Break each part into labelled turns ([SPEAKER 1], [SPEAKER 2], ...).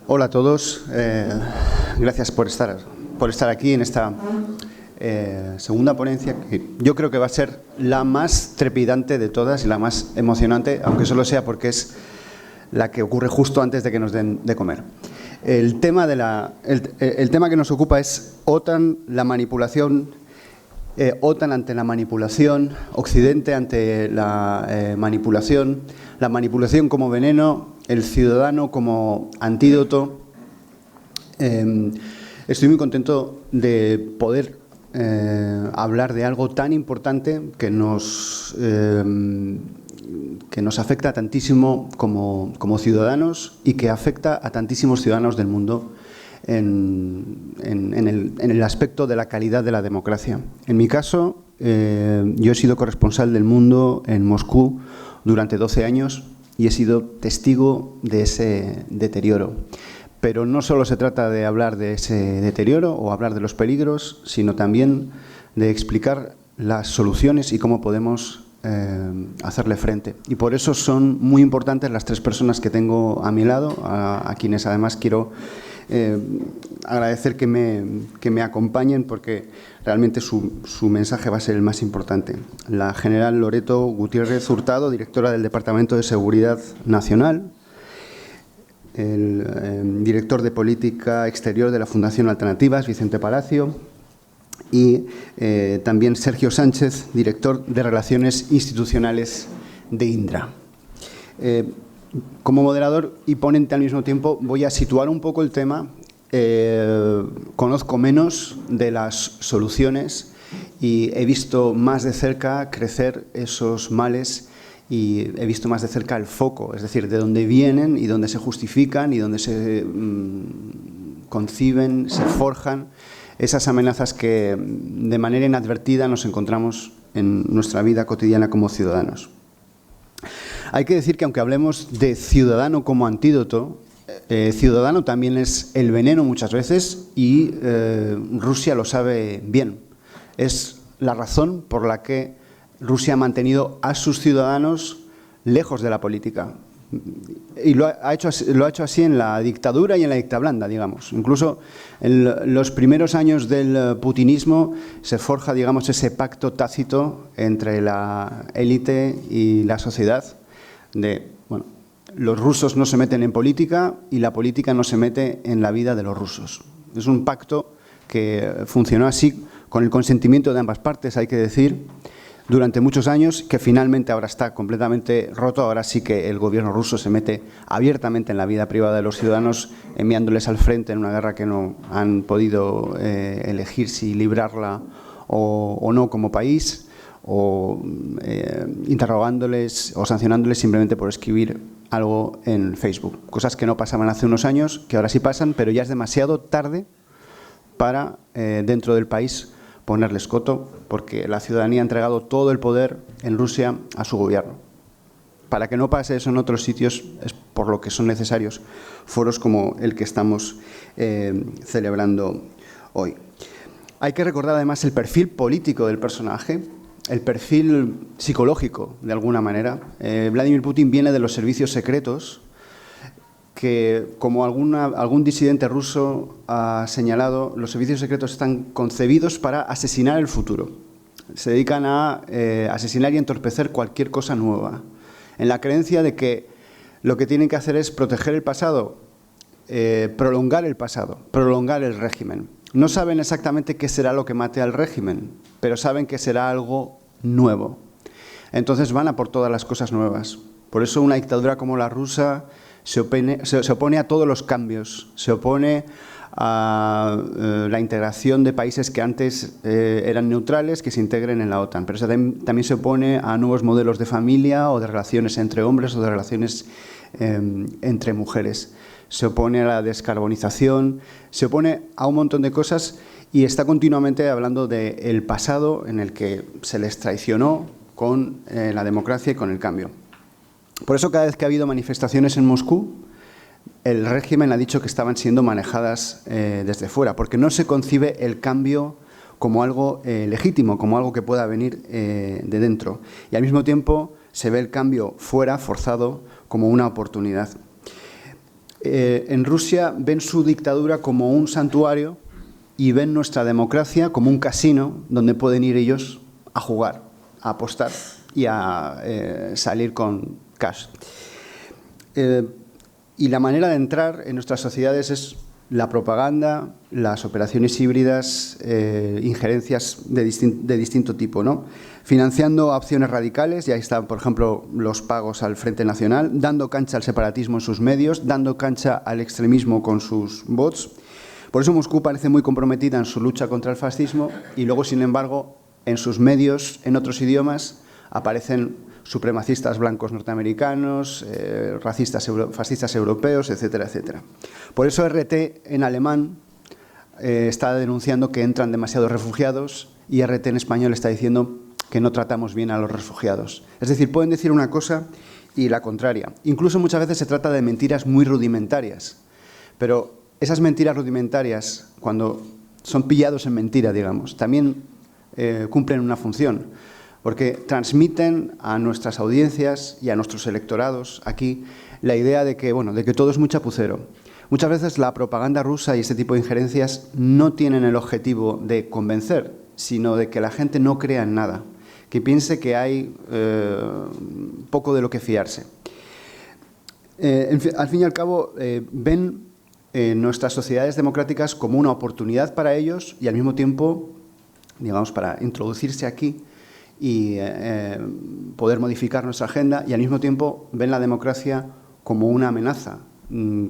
[SPEAKER 1] Hola a todos, gracias por estar aquí en esta segunda ponencia, que yo creo que va a ser la más trepidante de todas y la más emocionante, aunque solo sea porque es la que ocurre justo antes de que nos den de comer. El tema que nos ocupa es OTAN, la manipulación, OTAN ante la manipulación, Occidente ante la manipulación como veneno, el ciudadano como antídoto. Estoy muy contento de poder hablar de algo tan importante que nos afecta tantísimo como ciudadanos y que afecta a tantísimos ciudadanos del mundo en el aspecto de la calidad de la democracia. En mi caso, yo he sido corresponsal del Mundo en Moscú durante 12 años y he sido testigo de ese deterioro. Pero no solo se trata de hablar de ese deterioro o hablar de los peligros, sino también de explicar las soluciones y cómo podemos hacerle frente. Y por eso son muy importantes las tres personas que tengo a mi lado, a quienes además quiero agradecer que me acompañen, porque realmente su mensaje va a ser el más importante. La general Loreto Gutiérrez Hurtado, directora del Departamento de Seguridad Nacional, el director de Política Exterior de la Fundación Alternativas, Vicente Palacio, y también Sergio Sánchez, director de Relaciones Institucionales de Indra. Como moderador y ponente al mismo tiempo, voy a situar un poco el tema. Conozco menos de las soluciones y he visto más de cerca crecer esos males y he visto más de cerca el foco, es decir, de dónde vienen y dónde se justifican y dónde se conciben, se forjan esas amenazas que de manera inadvertida nos encontramos en nuestra vida cotidiana como ciudadanos. Hay que decir que aunque hablemos de ciudadano como antídoto, ciudadano también es el veneno muchas veces y Rusia lo sabe bien. Es la razón por la que Rusia ha mantenido a sus ciudadanos lejos de la política. Y lo ha hecho así en la dictadura y en la dictablanda, digamos. Incluso en los primeros años del putinismo se forja, digamos, ese pacto tácito entre la élite y la sociedad de, bueno, los rusos no se meten en política y la política no se mete en la vida de los rusos. Es un pacto que funcionó así, con el consentimiento de ambas partes, hay que decir, durante muchos años, que finalmente ahora está completamente roto. Ahora sí que el gobierno ruso se mete abiertamente en la vida privada de los ciudadanos, enviándoles al frente en una guerra que no han podido elegir si librarla o no como país, o interrogándoles o sancionándoles simplemente por escribir algo en Facebook. Cosas que no pasaban hace unos años, que ahora sí pasan, pero ya es demasiado tarde para, dentro del país, ponerles coto, porque la ciudadanía ha entregado todo el poder en Rusia a su gobierno. Para que no pase eso en otros sitios, es por lo que son necesarios foros como el que estamos celebrando hoy. Hay que recordar además el perfil político del personaje, el perfil psicológico, de alguna manera. Vladimir Putin viene de los servicios secretos, que, como algún disidente ruso ha señalado, los servicios secretos están concebidos para asesinar el futuro. Se dedican a asesinar y entorpecer cualquier cosa nueva, en la creencia de que lo que tienen que hacer es proteger el pasado, prolongar el régimen. No saben exactamente qué será lo que mate al régimen, pero saben que será algo nuevo. Entonces van a por todas las cosas nuevas. Por eso una dictadura como la rusa se opone a todos los cambios, se opone a la integración de países que antes eran neutrales, que se integren en la OTAN, pero también se opone a nuevos modelos de familia o de relaciones entre hombres o de relaciones entre mujeres. Se opone a la descarbonización, se opone a un montón de cosas y está continuamente hablando del pasado en el que se les traicionó con la democracia y con el cambio. Por eso, cada vez que ha habido manifestaciones en Moscú, el régimen ha dicho que estaban siendo manejadas desde fuera, porque no se concibe el cambio como algo legítimo, como algo que pueda venir de dentro. Y al mismo tiempo se ve el cambio fuera, forzado, como una oportunidad. en Rusia ven su dictadura como un santuario y ven nuestra democracia como un casino donde pueden ir ellos a jugar, a apostar y a salir con cash. Y la manera de entrar en nuestras sociedades es la propaganda, las operaciones híbridas, injerencias de distinto tipo, ¿no? Financiando opciones radicales, y ahí están, por ejemplo, los pagos al Frente Nacional, dando cancha al separatismo en sus medios, dando cancha al extremismo con sus bots. Por eso Moscú parece muy comprometida en su lucha contra el fascismo y luego, sin embargo, en sus medios, en otros idiomas, aparecen supremacistas blancos norteamericanos, fascistas europeos, etcétera, etcétera. Por eso RT en alemán está denunciando que entran demasiados refugiados y RT en español está diciendo que no tratamos bien a los refugiados. Es decir, pueden decir una cosa y la contraria. Incluso muchas veces se trata de mentiras muy rudimentarias, pero esas mentiras rudimentarias, cuando son pillados en mentira, digamos, también cumplen una función, porque transmiten a nuestras audiencias y a nuestros electorados aquí la idea de que, bueno, de que todo es muy chapucero. Muchas veces la propaganda rusa y este tipo de injerencias no tienen el objetivo de convencer, sino de que la gente no crea en nada, que piense que hay poco de lo que fiarse. Al fin y al cabo, ven nuestras sociedades democráticas como una oportunidad para ellos y al mismo tiempo, digamos, para introducirse aquí y poder modificar nuestra agenda, y al mismo tiempo ven la democracia como una amenaza,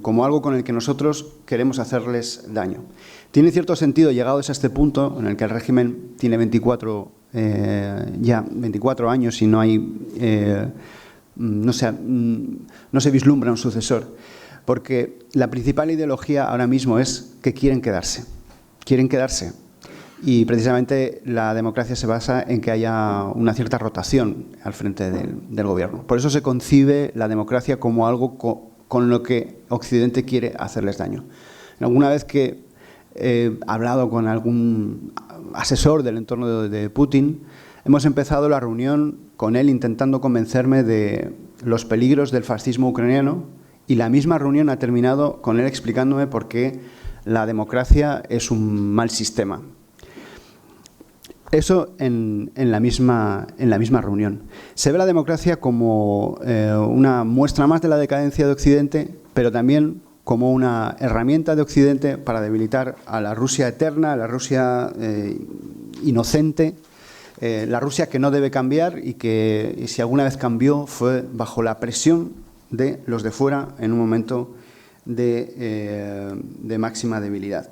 [SPEAKER 1] como algo con el que nosotros queremos hacerles daño. Tiene cierto sentido, llegados a este punto en el que el régimen tiene 24 años y no hay, no se vislumbra un sucesor, porque la principal ideología ahora mismo es que quieren quedarse. Y precisamente la democracia se basa en que haya una cierta rotación al frente del gobierno. Por eso se concibe la democracia como algo con lo que Occidente quiere hacerles daño. Alguna vez que he hablado con algún asesor del entorno de Putin, hemos empezado la reunión con él intentando convencerme de los peligros del fascismo ucraniano, y la misma reunión ha terminado con él explicándome por qué la democracia es un mal sistema. Eso en la misma reunión. Se ve la democracia como una muestra más de la decadencia de Occidente, pero también como una herramienta de Occidente para debilitar a la Rusia eterna, a la Rusia inocente, la Rusia que no debe cambiar y que, si alguna vez cambió, fue bajo la presión de los de fuera en un momento de máxima debilidad.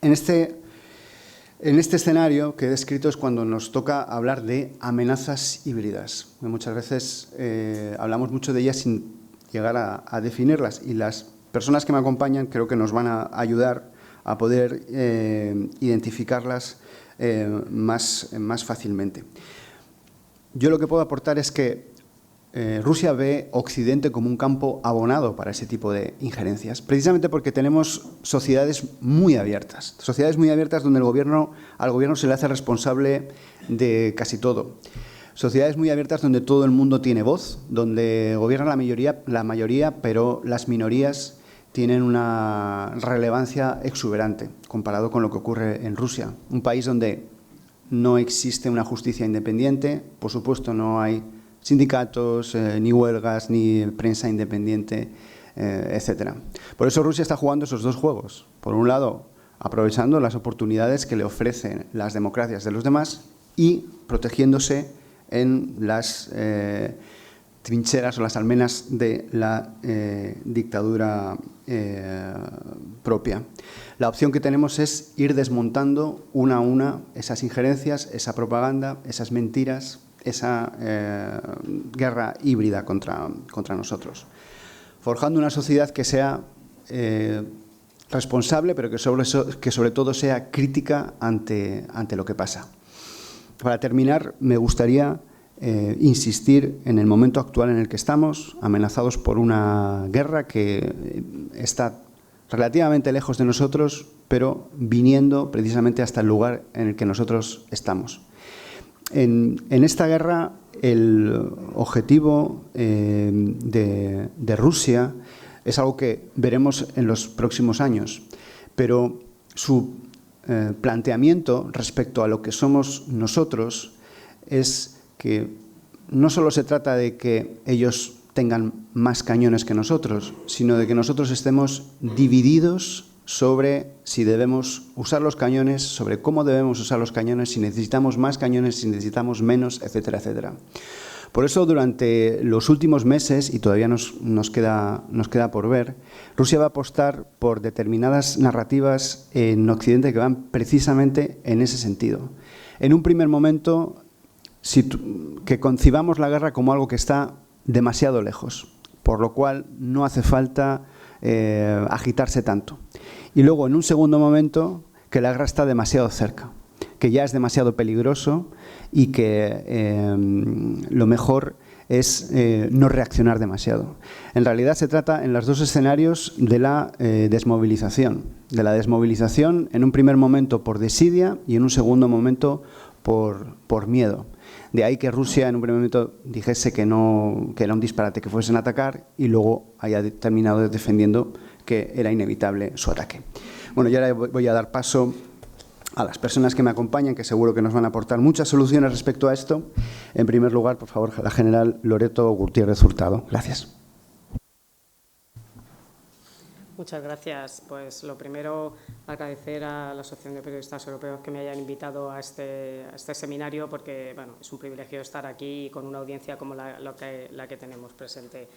[SPEAKER 1] En este escenario que he descrito es cuando nos toca hablar de amenazas híbridas. Muchas veces hablamos mucho de ellas sin llegar a definirlas, y las personas que me acompañan creo que nos van a ayudar a poder identificarlas más fácilmente. Yo lo que puedo aportar es que Rusia ve Occidente como un campo abonado para ese tipo de injerencias, precisamente porque tenemos sociedades muy abiertas donde al gobierno se le hace responsable de casi todo. Sociedades muy abiertas donde todo el mundo tiene voz, donde gobierna la mayoría, pero las minorías tienen una relevancia exuberante comparado con lo que ocurre en Rusia, un país donde no existe una justicia independiente, por supuesto no hay sindicatos, ni huelgas, ni prensa independiente, etcétera. Por eso Rusia está jugando esos dos juegos. Por un lado, aprovechando las oportunidades que le ofrecen las democracias de los demás y protegiéndose en las trincheras o las almenas de la dictadura propia. La opción que tenemos es ir desmontando una a una esas injerencias, esa propaganda, esas mentiras, esa guerra híbrida contra nosotros, forjando una sociedad que sea responsable, pero que sobre todo sea crítica ante lo que pasa. Para terminar, me gustaría insistir en el momento actual en el que estamos, amenazados por una guerra que está relativamente lejos de nosotros, pero viniendo precisamente hasta el lugar en el que nosotros estamos. En esta guerra, el objetivo de Rusia es algo que veremos en los próximos años, pero su planteamiento respecto a lo que somos nosotros es que no solo se trata de que ellos tengan más cañones que nosotros, sino de que nosotros estemos divididos sobre si debemos usar los cañones, sobre cómo debemos usar los cañones, si necesitamos más cañones, si necesitamos menos, etcétera, etcétera. Por eso, durante los últimos meses, y todavía nos queda por ver, Rusia va a apostar por determinadas narrativas en Occidente que van precisamente en ese sentido. En un primer momento, que concibamos la guerra como algo que está demasiado lejos, por lo cual no hace falta agitarse tanto. Y luego, en un segundo momento, que la guerra está demasiado cerca, que ya es demasiado peligroso y que lo mejor es no reaccionar demasiado. En realidad se trata, en los dos escenarios, de la desmovilización. De la desmovilización en un primer momento por desidia y en un segundo momento por miedo. De ahí que Rusia en un primer momento dijese que era un disparate que fuesen a atacar y luego haya terminado defendiendo que era inevitable su ataque. Bueno, yo ahora voy a dar paso a las personas que me acompañan, que seguro que nos van a aportar muchas soluciones respecto a esto. En primer lugar, por favor, la general Loreto Gutiérrez Hurtado. Gracias.
[SPEAKER 2] Muchas gracias. Pues lo primero, agradecer a la Asociación de Periodistas Europeos que me hayan invitado a este seminario, porque bueno, es un privilegio estar aquí con una audiencia como la que tenemos presente.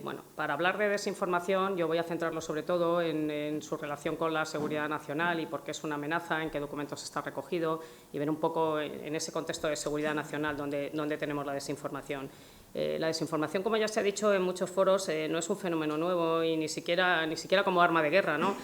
[SPEAKER 2] Bueno, para hablar de desinformación, yo voy a centrarlo sobre todo en su relación con la seguridad nacional y por qué es una amenaza, en qué documentos está recogido y ver un poco en ese contexto de seguridad nacional donde tenemos la desinformación. La desinformación, como ya se ha dicho en muchos foros, no es un fenómeno nuevo y ni siquiera como arma de guerra, ¿no?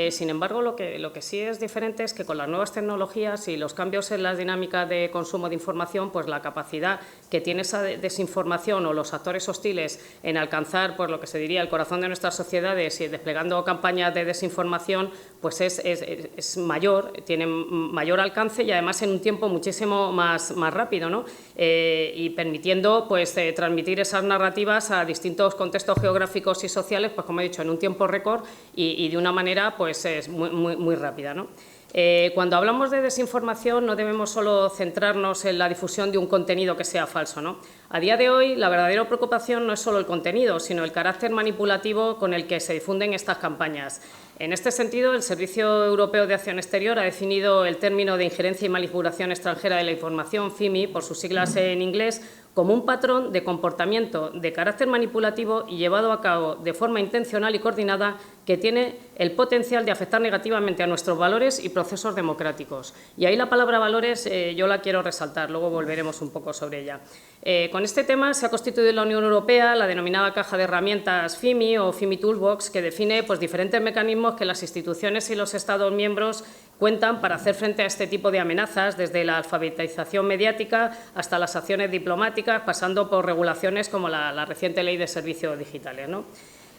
[SPEAKER 2] Sin embargo, lo que sí es diferente es que con las nuevas tecnologías y los cambios en las dinámicas de consumo de información, pues la capacidad que tiene esa desinformación o los actores hostiles en alcanzar, pues lo que se diría, el corazón de nuestras sociedades y desplegando campañas de desinformación, pues es mayor, tiene mayor alcance y además en un tiempo muchísimo más rápido, ¿no? Y permitiendo, pues, transmitir esas narrativas a distintos contextos geográficos y sociales, pues como he dicho, en un tiempo récord y de una manera pues es muy rápida, ¿no? Cuando hablamos de desinformación no debemos solo centrarnos en la difusión de un contenido que sea falso, ¿no? A día de hoy la verdadera preocupación no es solo el contenido, sino el carácter manipulativo con el que se difunden estas campañas. En este sentido, el Servicio Europeo de Acción Exterior ha definido el término de injerencia y manipulación extranjera de la información, FIMI, por sus siglas en inglés, como un patrón de comportamiento de carácter manipulativo y llevado a cabo de forma intencional y coordinada que tiene el potencial de afectar negativamente a nuestros valores y procesos democráticos. Y ahí la palabra valores yo la quiero resaltar, luego volveremos un poco sobre ella. Con este tema se ha constituido en la Unión Europea la denominada caja de herramientas FIMI o FIMI Toolbox, que define pues, diferentes mecanismos que las instituciones y los Estados miembros cuentan para hacer frente a este tipo de amenazas, desde la alfabetización mediática hasta las acciones diplomáticas, pasando por regulaciones como la reciente Ley de Servicios Digitales, ¿no?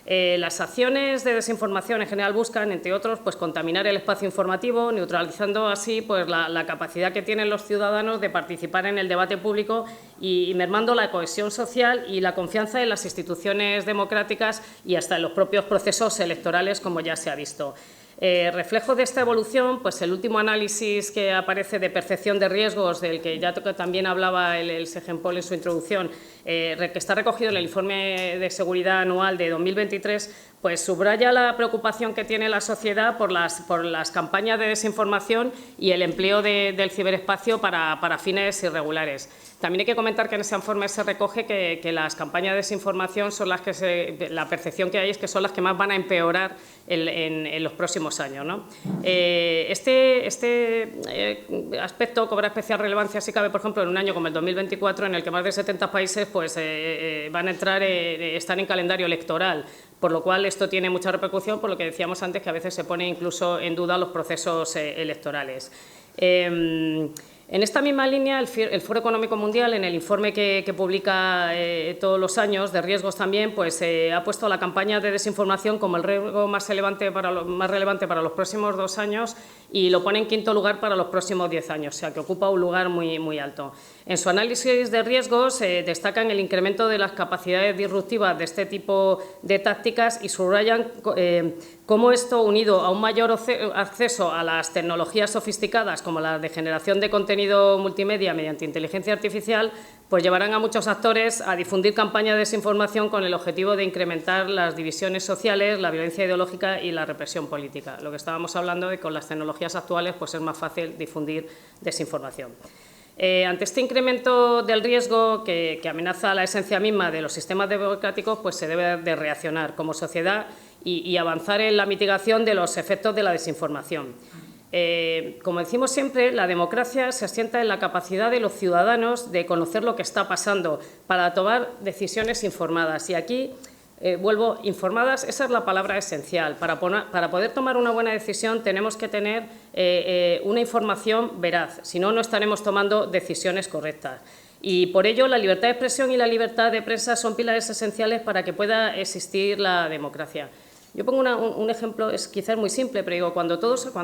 [SPEAKER 2] Las acciones de desinformación en general buscan, entre otros, pues, contaminar el espacio informativo, neutralizando así pues, la capacidad que tienen los ciudadanos de participar en el debate público y mermando la cohesión social y la confianza en las instituciones democráticas y hasta en los propios procesos electorales, como ya se ha visto. Reflejo de esta evolución, pues el último análisis que aparece de percepción de riesgos, del que ya también hablaba el Segenpol en su introducción, que está recogido en el informe de seguridad anual de 2023, pues subraya la preocupación que tiene la sociedad por las campañas de desinformación y el empleo del ciberespacio para fines irregulares. También hay que comentar que en ese informe se recoge que las campañas de desinformación son las que la percepción que hay es que son las que más van a empeorar en los próximos años, ¿no? Este aspecto cobra especial relevancia, si cabe, por ejemplo, en un año como el 2024, en el que más de 70 países pues, van a entrar, están en calendario electoral, por lo cual esto tiene mucha repercusión, por lo que decíamos antes, que a veces se pone incluso en duda los procesos electorales. En esta misma línea, el Foro Económico Mundial, en el informe que publica todos los años, de riesgos también, pues ha puesto la campaña de desinformación como el riesgo más relevante para los próximos 2 años y lo pone en quinto lugar para los próximos 10 años, o sea que ocupa un lugar muy alto. En su análisis de riesgos destacan el incremento de las capacidades disruptivas de este tipo de tácticas y subrayan cómo esto, unido a un mayor acceso a las tecnologías sofisticadas como la de generación de contenido multimedia mediante inteligencia artificial, pues llevarán a muchos actores a difundir campañas de desinformación con el objetivo de incrementar las divisiones sociales, la violencia ideológica y la represión política. Lo que estábamos hablando de que con las tecnologías actuales pues es más fácil difundir desinformación. Ante este incremento del riesgo que amenaza la esencia misma de los sistemas democráticos, pues se debe de reaccionar como sociedad y avanzar en la mitigación de los efectos de la desinformación. Como decimos siempre, la democracia se asienta en la capacidad de los ciudadanos de conocer lo que está pasando para tomar decisiones informadas. Y aquí vuelvo, informadas, esa es la palabra esencial. Para poder tomar una buena decisión tenemos que tener una información veraz, si no, no estaremos tomando decisiones correctas. Y por ello la libertad de expresión y la libertad de prensa son pilares esenciales para que pueda existir la democracia. Yo pongo un ejemplo, es quizás muy simple, pero digo, cuando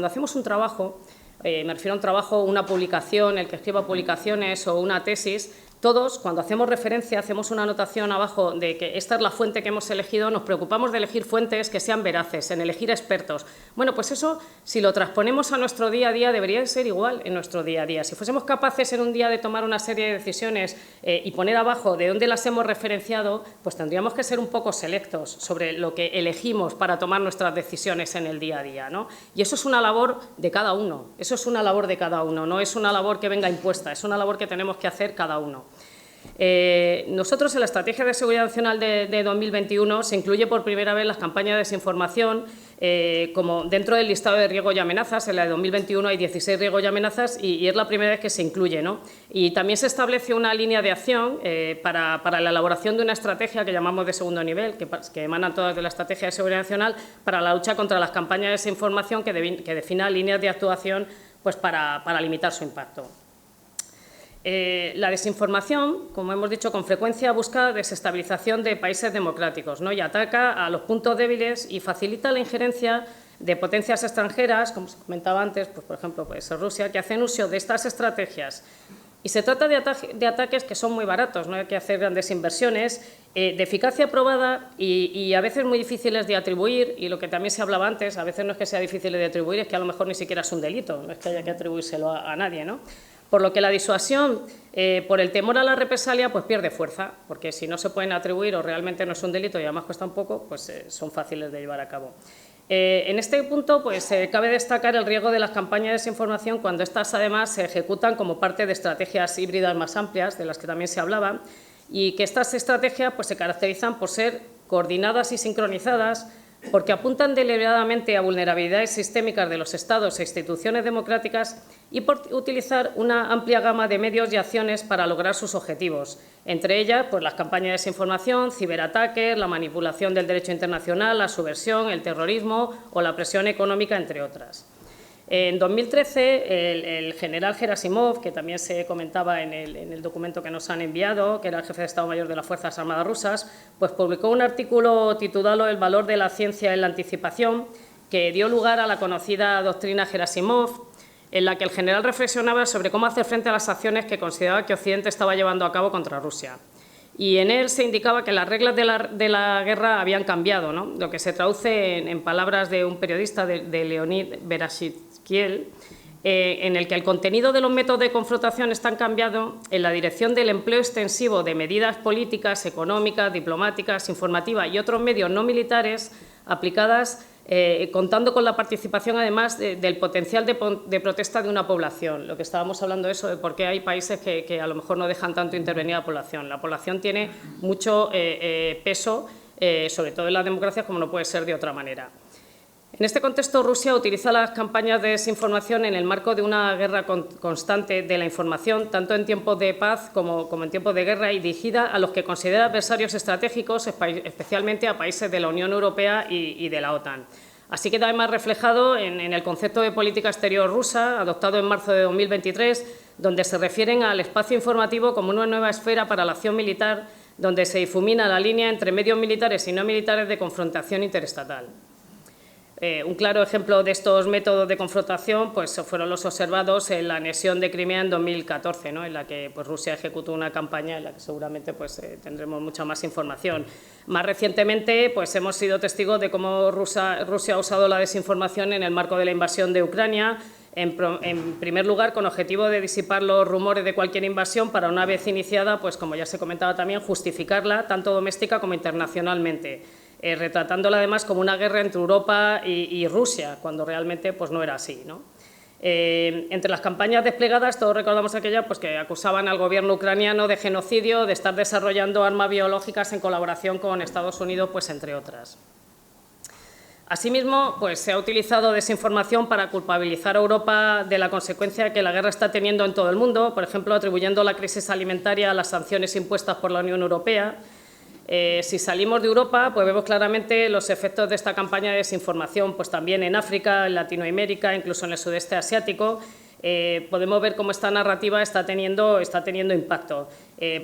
[SPEAKER 2] hacemos un trabajo, me refiero a un trabajo, una publicación, el que escriba publicaciones o una tesis, todos, cuando hacemos referencia, hacemos una anotación abajo de que esta es la fuente que hemos elegido, nos preocupamos de elegir fuentes que sean veraces, en elegir expertos. Bueno, pues eso, si lo transponemos a nuestro día a día, debería de ser igual en nuestro día a día. Si fuésemos capaces en un día de tomar una serie de decisiones y poner abajo de dónde las hemos referenciado, pues tendríamos que ser un poco selectos sobre lo que elegimos para tomar nuestras decisiones en el día a día, ¿no? Y eso es una labor de cada uno, eso es una labor de cada uno, no es una labor que venga impuesta, es una labor que tenemos que hacer cada uno. Nosotros en la Estrategia de Seguridad Nacional de 2021 se incluye por primera vez las campañas de desinformación como dentro del listado de riesgos y amenazas. En la de 2021 hay 16 riesgos y amenazas y es la primera vez que se incluye, ¿no? Y también se establece una línea de acción para la elaboración de una estrategia que llamamos de segundo nivel, que emanan todas de la Estrategia de Seguridad Nacional para la lucha contra las campañas de desinformación que defina líneas de actuación pues, para limitar su impacto. La desinformación, como hemos dicho, con frecuencia busca desestabilización de países democráticos, ¿no? Y ataca a los puntos débiles y facilita la injerencia de potencias extranjeras, como se comentaba antes, pues, por ejemplo, puede ser Rusia, que hacen uso de estas estrategias. Y se trata de ataques que son muy baratos, no hay que hacer grandes inversiones, de eficacia probada y a veces muy difíciles de atribuir, y lo que también se hablaba antes, a veces no es que sea difícil de atribuir, es que a lo mejor ni siquiera es un delito, no es que haya que atribuírselo a nadie, ¿no? Por lo que la disuasión por el temor a la represalia pues pierde fuerza, porque si no se pueden atribuir o realmente no es un delito y además cuesta un poco, pues son fáciles de llevar a cabo. En este punto pues, cabe destacar el riesgo de las campañas de desinformación cuando estas además se ejecutan como parte de estrategias híbridas más amplias, de las que también se hablaba, y que estas estrategias pues, se caracterizan por ser coordinadas y sincronizadas, porque apuntan deliberadamente a vulnerabilidades sistémicas de los Estados e instituciones democráticas y por utilizar una amplia gama de medios y acciones para lograr sus objetivos, entre ellas pues, las campañas de desinformación, ciberataques, la manipulación del derecho internacional, la subversión, el terrorismo o la presión económica, entre otras. En 2013, el general Gerasimov, que también se comentaba en el documento que nos han enviado, que era el jefe de Estado Mayor de las Fuerzas Armadas rusas, pues publicó un artículo titulado «El valor de la ciencia en la anticipación», que dio lugar a la conocida doctrina Gerasimov, en la que el general reflexionaba sobre cómo hacer frente a las acciones que consideraba que Occidente estaba llevando a cabo contra Rusia. Y en él se indicaba que las reglas de la guerra habían cambiado, ¿no? Lo que se traduce en palabras de un periodista, de Leonid Verashchitskiel, en el que el contenido de los métodos de confrontación están cambiando en la dirección del empleo extensivo de medidas políticas, económicas, diplomáticas, informativas y otros medios no militares aplicadas contando con la participación, además, del potencial de protesta de una población. Lo que estábamos hablando de eso, de por qué hay países que a lo mejor no dejan tanto intervenir a la población. La población tiene mucho peso, sobre todo en las democracias, como no puede ser de otra manera. En este contexto, Rusia utiliza las campañas de desinformación en el marco de una guerra constante de la información, tanto en tiempos de paz como en tiempos de guerra, y dirigida a los que considera adversarios estratégicos, especialmente a países de la Unión Europea y de la OTAN. Así queda además reflejado en el concepto de política exterior rusa, adoptado en marzo de 2023, donde se refieren al espacio informativo como una nueva esfera para la acción militar, donde se difumina la línea entre medios militares y no militares de confrontación interestatal. Un claro ejemplo de estos métodos de confrontación pues, fueron los observados en la anexión de Crimea en 2014, ¿no? En la que pues, Rusia ejecutó una campaña en la que seguramente pues, tendremos mucha más información. Más recientemente pues, hemos sido testigos de cómo Rusia ha usado la desinformación en el marco de la invasión de Ucrania, en primer lugar con objetivo de disipar los rumores de cualquier invasión para, una vez iniciada, pues como ya se comentaba también, justificarla tanto doméstica como internacionalmente, retratándola además como una guerra entre Europa y Rusia, cuando realmente pues, no era así, ¿no? Entre las campañas desplegadas, todos recordamos aquella pues, que acusaban al gobierno ucraniano de genocidio, de estar desarrollando armas biológicas en colaboración con Estados Unidos, pues, entre otras. Asimismo, pues, se ha utilizado desinformación para culpabilizar a Europa de la consecuencia que la guerra está teniendo en todo el mundo, por ejemplo, atribuyendo la crisis alimentaria a las sanciones impuestas por la Unión Europea. Si salimos de Europa, pues vemos claramente los efectos de esta campaña de desinformación, pues también en África, en Latinoamérica, incluso en el sudeste asiático. Podemos ver cómo esta narrativa está teniendo impacto.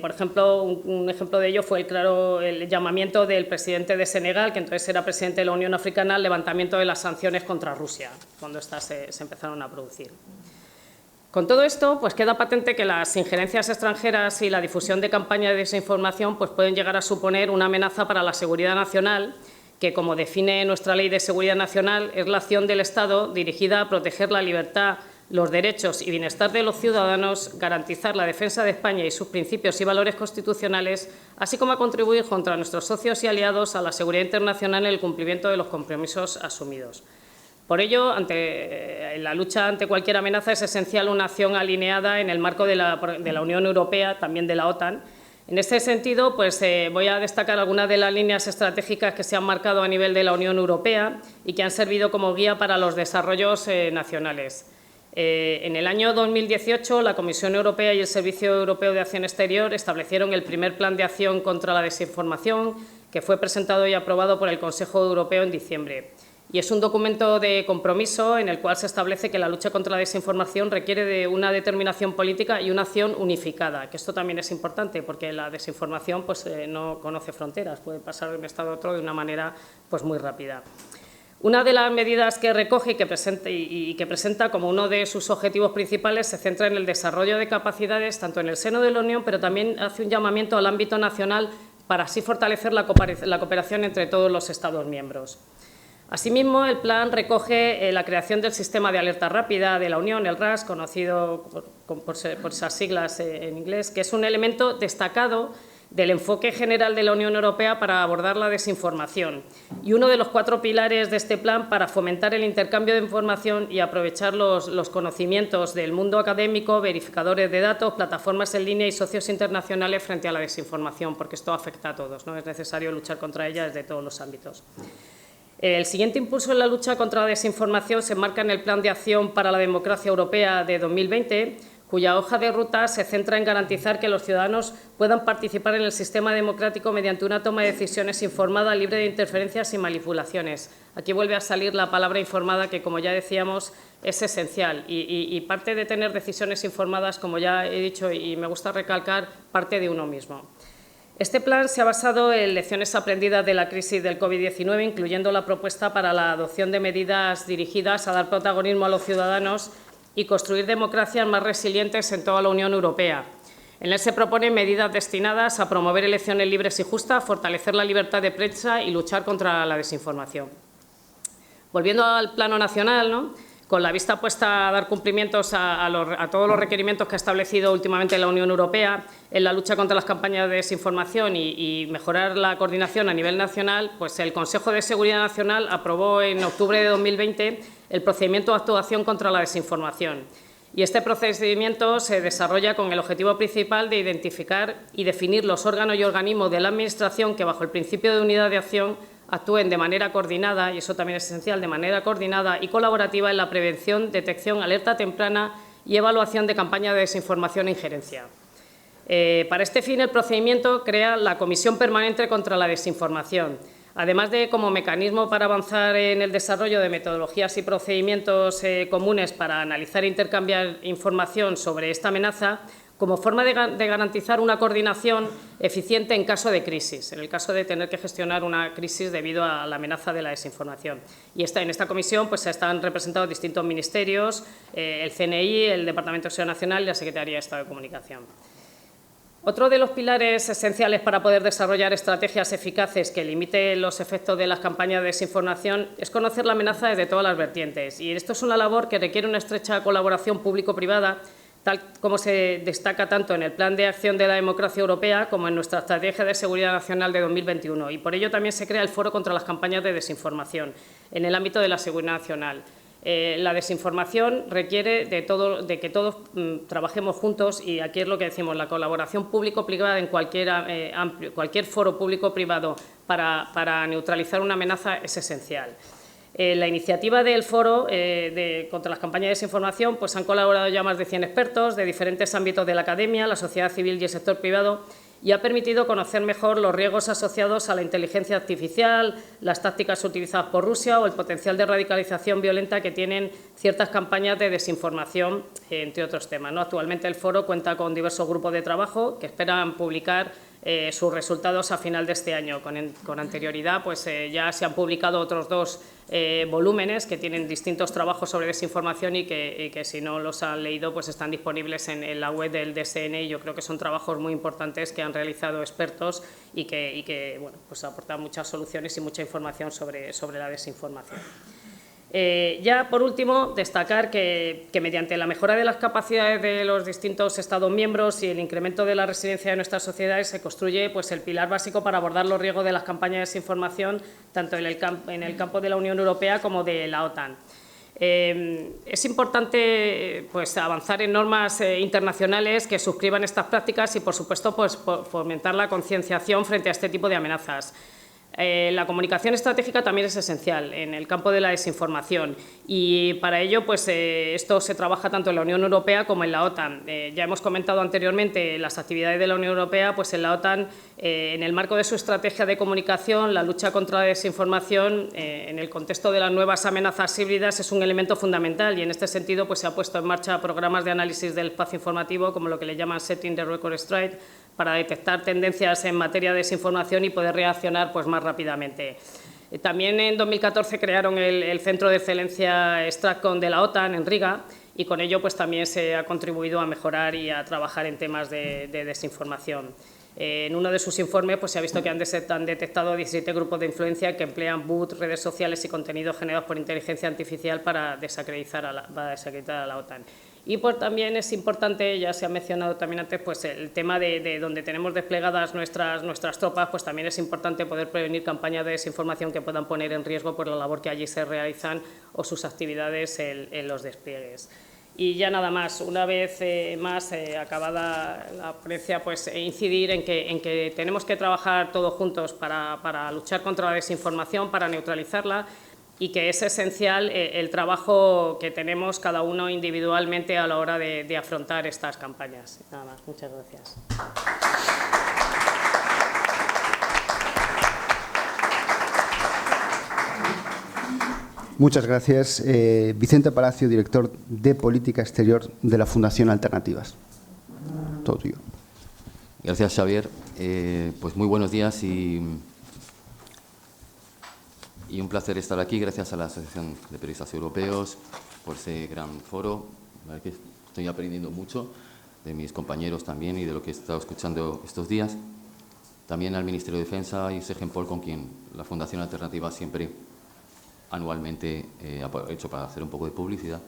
[SPEAKER 2] Por ejemplo, un ejemplo de ello fue el llamamiento del presidente de Senegal, que entonces era presidente de la Unión Africana, al levantamiento de las sanciones contra Rusia, cuando estas se empezaron a producir. Con todo esto, pues queda patente que las injerencias extranjeras y la difusión de campañas de desinformación pues pueden llegar a suponer una amenaza para la seguridad nacional, que, como define nuestra Ley de Seguridad Nacional, es la acción del Estado dirigida a proteger la libertad, los derechos y bienestar de los ciudadanos, garantizar la defensa de España y sus principios y valores constitucionales, así como a contribuir junto a nuestros socios y aliados a la seguridad internacional en el cumplimiento de los compromisos asumidos. Por ello, en la lucha ante cualquier amenaza es esencial una acción alineada en el marco de la Unión Europea, también de la OTAN. En este sentido, pues, voy a destacar algunas de las líneas estratégicas que se han marcado a nivel de la Unión Europea y que han servido como guía para los desarrollos nacionales. En el año 2018, la Comisión Europea y el Servicio Europeo de Acción Exterior establecieron el primer plan de acción contra la desinformación, que fue presentado y aprobado por el Consejo Europeo en diciembre. Y es un documento de compromiso en el cual se establece que la lucha contra la desinformación requiere de una determinación política y una acción unificada, que esto también es importante porque la desinformación pues, no conoce fronteras, puede pasar de un estado a otro de una manera pues, muy rápida. Una de las medidas que recoge y que presenta como uno de sus objetivos principales se centra en el desarrollo de capacidades tanto en el seno de la Unión, pero también hace un llamamiento al ámbito nacional para así fortalecer la cooperación entre todos los Estados miembros. Asimismo, el plan recoge la creación del Sistema de Alerta Rápida de la Unión, el RAS, conocido por esas siglas en inglés, que es un elemento destacado del enfoque general de la Unión Europea para abordar la desinformación y uno de los 4 pilares de este plan para fomentar el intercambio de información y aprovechar los conocimientos del mundo académico, verificadores de datos, plataformas en línea y socios internacionales frente a la desinformación, porque esto afecta a todos, ¿no? Es necesario luchar contra ella desde todos los ámbitos. El siguiente impulso en la lucha contra la desinformación se enmarca en el Plan de Acción para la Democracia Europea de 2020, cuya hoja de ruta se centra en garantizar que los ciudadanos puedan participar en el sistema democrático mediante una toma de decisiones informada, libre de interferencias y manipulaciones. Aquí vuelve a salir la palabra informada, que, como ya decíamos, es esencial. Y parte de tener decisiones informadas, como ya he dicho y me gusta recalcar, parte de uno mismo. Este plan se ha basado en lecciones aprendidas de la crisis del COVID-19, incluyendo la propuesta para la adopción de medidas dirigidas a dar protagonismo a los ciudadanos y construir democracias más resilientes en toda la Unión Europea. En él se proponen medidas destinadas a promover elecciones libres y justas, fortalecer la libertad de prensa y luchar contra la desinformación. Volviendo al plano nacional, ¿no? Con la vista puesta a dar cumplimientos a todos los requerimientos que ha establecido últimamente la Unión Europea en la lucha contra las campañas de desinformación y mejorar la coordinación a nivel nacional, pues el Consejo de Seguridad Nacional aprobó en octubre de 2020 el procedimiento de actuación contra la desinformación. Y este procedimiento se desarrolla con el objetivo principal de identificar y definir los órganos y organismos de la Administración que, bajo el principio de unidad de acción, actúen de manera coordinada, y eso también es esencial, de manera coordinada y colaborativa en la prevención, detección, alerta temprana y evaluación de campañas de desinformación e injerencia. Para este fin, el procedimiento crea la Comisión Permanente contra la Desinformación, además de, como mecanismo para avanzar en el desarrollo de metodologías y procedimientos comunes para analizar e intercambiar información sobre esta amenaza, como forma de garantizar una coordinación eficiente en caso de crisis, en el caso de tener que gestionar una crisis debido a la amenaza de la desinformación. Y en esta comisión pues, están representados distintos ministerios, el CNI, el Departamento de Seguridad Nacional y la Secretaría de Estado de Comunicación. Otro de los pilares esenciales para poder desarrollar estrategias eficaces que limiten los efectos de las campañas de desinformación es conocer la amenaza desde todas las vertientes. Y esto es una labor que requiere una estrecha colaboración público-privada, tal como se destaca tanto en el Plan de Acción de la Democracia Europea como en nuestra Estrategia de Seguridad Nacional de 2021. Y por ello también se crea el Foro contra las Campañas de Desinformación en el ámbito de la seguridad nacional. La desinformación requiere de que todos trabajemos juntos y aquí es lo que decimos, la colaboración público-privada en cualquier foro público-privado para neutralizar una amenaza es esencial. La iniciativa del Foro contra las campañas de desinformación pues han colaborado ya más de 100 expertos de diferentes ámbitos de la academia, la sociedad civil y el sector privado y ha permitido conocer mejor los riesgos asociados a la inteligencia artificial, las tácticas utilizadas por Rusia o el potencial de radicalización violenta que tienen ciertas campañas de desinformación, entre otros temas, ¿no? Actualmente el Foro cuenta con diversos grupos de trabajo que esperan publicar sus resultados a final de este año. Con anterioridad pues, ya se han publicado otros 2 volúmenes que tienen distintos trabajos sobre desinformación y que si no los han leído pues están disponibles en la web del DSN y yo creo que son trabajos muy importantes que han realizado expertos y que bueno, pues aportan muchas soluciones y mucha información sobre la desinformación. Ya, por último, destacar que mediante la mejora de las capacidades de los distintos Estados miembros y el incremento de la resiliencia de nuestras sociedades se construye pues, el pilar básico para abordar los riesgos de las campañas de desinformación tanto en el campo de la Unión Europea como de la OTAN. Es importante pues, avanzar en normas internacionales que suscriban estas prácticas y, por supuesto, pues, fomentar la concienciación frente a este tipo de amenazas. La comunicación estratégica también es esencial en el campo de la desinformación y para ello pues, esto se trabaja tanto en la Unión Europea como en la OTAN. Ya hemos comentado anteriormente las actividades de la Unión Europea, pues en la OTAN, en el marco de su estrategia de comunicación, la lucha contra la desinformación en el contexto de las nuevas amenazas híbridas es un elemento fundamental y en este sentido pues, se ha puesto en marcha programas de análisis del espacio informativo como lo que le llaman Setting the Record Straight, para detectar tendencias en materia de desinformación y poder reaccionar pues, más rápidamente. También en 2014 crearon el Centro de Excelencia STRATCOM de la OTAN en Riga y con ello pues, también se ha contribuido a mejorar y a trabajar en temas de desinformación. En uno de sus informes pues, se ha visto que han detectado 17 grupos de influencia que emplean bots, redes sociales y contenidos generados por inteligencia artificial para desacreditar a la OTAN. Y pues, también es importante, ya se ha mencionado también antes, pues, el tema de donde tenemos desplegadas nuestras tropas, pues también es importante poder prevenir campañas de desinformación que puedan poner en riesgo por la labor que allí se realizan o sus actividades en los despliegues. Y ya nada más, una vez más acabada la ponencia, pues incidir en que tenemos que trabajar todos juntos para luchar contra la desinformación, para neutralizarla y que es esencial el trabajo que tenemos cada uno individualmente a la hora de afrontar estas campañas. Nada más, muchas gracias.
[SPEAKER 1] Muchas gracias. Vicente Palacio, director de Política Exterior de la Fundación Alternativas. Todo tuyo.
[SPEAKER 3] Gracias, Xavier. Pues muy buenos días y un placer estar aquí. Gracias a la Asociación de Periodistas Europeos por ese gran foro. La verdad que estoy aprendiendo mucho de mis compañeros también y de lo que he estado escuchando estos días. También al Ministerio de Defensa y Segempol, con quien la Fundación Alternativa siempre anualmente ha hecho para hacer un poco de publicidad,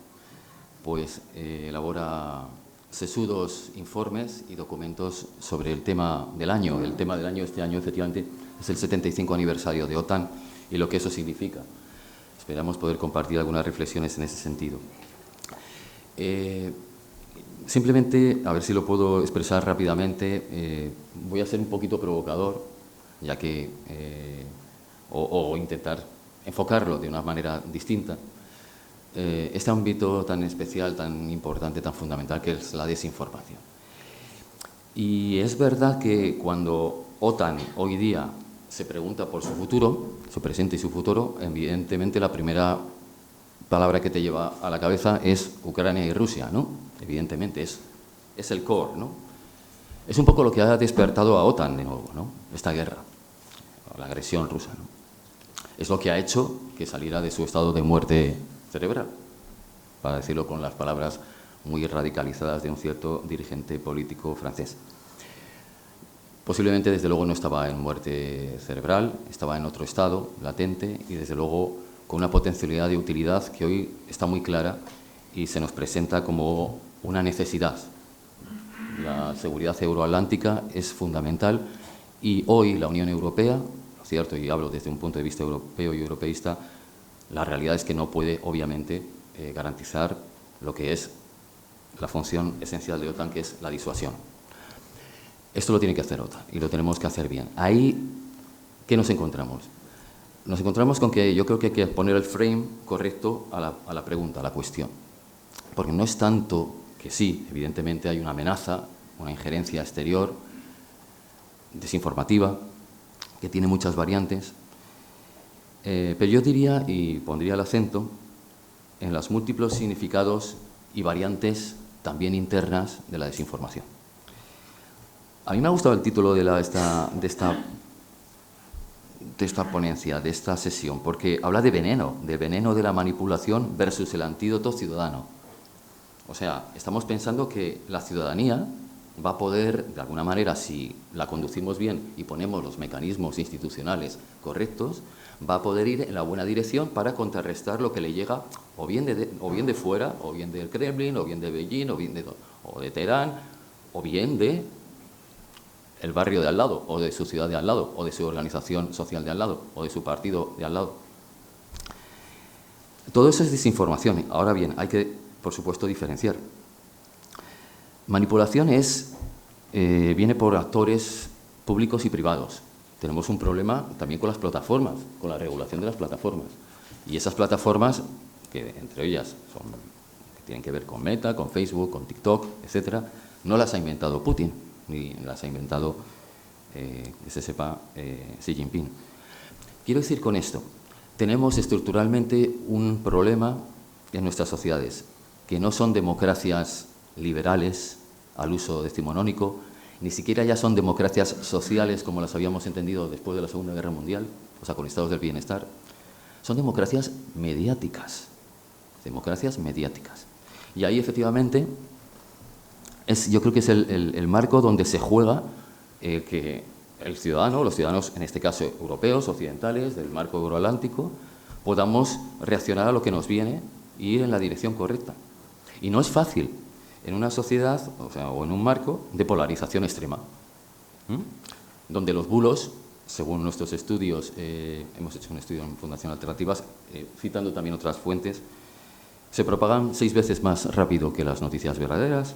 [SPEAKER 3] pues elabora sesudos informes y documentos sobre el tema del año. El tema del año este año, efectivamente, es el 75 aniversario de OTAN y lo que eso significa. Esperamos poder compartir algunas reflexiones en ese sentido. Simplemente, a ver si lo puedo expresar rápidamente, voy a ser un poquito provocador, ya que, o intentar enfocarlo de una manera distinta, este ámbito tan especial, tan importante, tan fundamental, que es la desinformación. Y es verdad que cuando OTAN hoy día se pregunta por su futuro, su presente y su futuro, evidentemente la primera palabra que te lleva a la cabeza es Ucrania y Rusia, ¿no? Evidentemente es es el core, ¿no? Es un poco lo que ha despertado a OTAN de nuevo, ¿no? Esta guerra, la agresión rusa, ¿no? Es lo que ha hecho que saliera de su estado de muerte cerebral, para decirlo con las palabras muy radicalizadas de un cierto dirigente político francés. Posiblemente, desde luego, no estaba en muerte cerebral, estaba en otro estado latente y, desde luego, con una potencialidad de utilidad que hoy está muy clara y se nos presenta como una necesidad. La seguridad euroatlántica es fundamental y hoy la Unión Europea, ¿no es cierto?, y hablo desde un punto de vista europeo y europeísta, la realidad es que no puede, obviamente, garantizar lo que es la función esencial de OTAN, que es la disuasión. Esto lo tiene que hacer OTAN y lo tenemos que hacer bien. Ahí, ¿qué nos encontramos? Nos encontramos con que yo creo que hay que poner el frame correcto a la pregunta, a la cuestión. Porque no es tanto que sí, evidentemente hay una amenaza, una injerencia exterior, desinformativa, que tiene muchas variantes, pero yo diría y pondría el acento en los múltiples significados y variantes también internas de la desinformación. A mí me ha gustado el título de esta ponencia, de esta sesión, porque habla de veneno de la manipulación versus el antídoto ciudadano. O sea, estamos pensando que la ciudadanía va a poder, de alguna manera, si la conducimos bien y ponemos los mecanismos institucionales correctos, va a poder ir en la buena dirección para contrarrestar lo que le llega o bien de fuera, o bien del Kremlin, o bien de Beijing, o de Teherán, o bien de el barrio de al lado, o de su ciudad de al lado, o de su organización social de al lado, o de su partido de al lado. Todo eso es desinformación. Ahora bien, hay que, por supuesto, diferenciar. Manipulación viene por actores públicos y privados. Tenemos un problema también con las plataformas, con la regulación de las plataformas. Y esas plataformas, que entre ellas que tienen que ver con Meta, con Facebook, con TikTok, etcétera, no las ha inventado Putin, ni las ha inventado, que se sepa, Xi Jinping. Quiero decir con esto, tenemos estructuralmente un problema en nuestras sociedades, que no son democracias liberales al uso decimonónico, ni siquiera ya son democracias sociales como las habíamos entendido después de la Segunda Guerra Mundial, o sea, con estados del bienestar. Son democracias mediáticas, Y ahí, efectivamente, yo creo que es el marco donde se juega que el ciudadano, los ciudadanos, en este caso europeos, occidentales, del marco euroatlántico, podamos reaccionar a lo que nos viene y ir en la dirección correcta. Y no es fácil en una sociedad, o en un marco de polarización extrema, donde los bulos, según nuestros estudios, hemos hecho un estudio en Fundación Alternativas, citando también otras fuentes, se propagan 6 veces más rápido que las noticias verdaderas,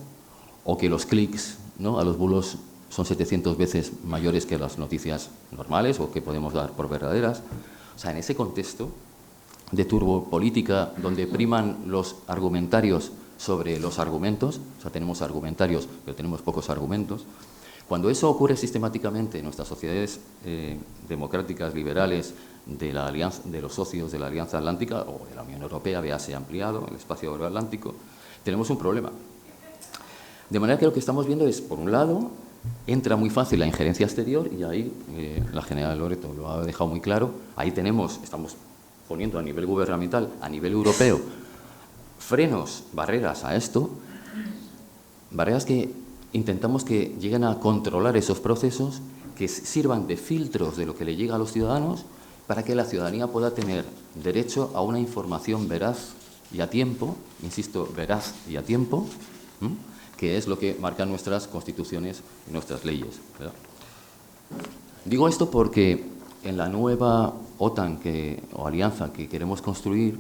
[SPEAKER 3] o que los clics, ¿no?, a los bulos son 700 veces mayores que las noticias normales o que podemos dar por verdaderas. O sea, en ese contexto de turbopolítica, donde priman los argumentarios sobre los argumentos, o sea, tenemos argumentarios, pero tenemos pocos argumentos. Cuando eso ocurre sistemáticamente en nuestras sociedades democráticas, liberales, de los socios de la Alianza Atlántica o de la Unión Europea, véase ampliado, el espacio euroatlántico, tenemos un problema. De manera que lo que estamos viendo es, por un lado, entra muy fácil la injerencia exterior y ahí, la general Loreto lo ha dejado muy claro, ahí estamos poniendo a nivel gubernamental, a nivel europeo, frenos, barreras a esto, barreras que intentamos que lleguen a controlar esos procesos, que sirvan de filtros de lo que le llega a los ciudadanos para que la ciudadanía pueda tener derecho a una información veraz y a tiempo, insisto, veraz y a tiempo, que es lo que marcan nuestras constituciones y nuestras leyes, ¿verdad? Digo esto porque en la nueva OTAN o alianza que queremos construir,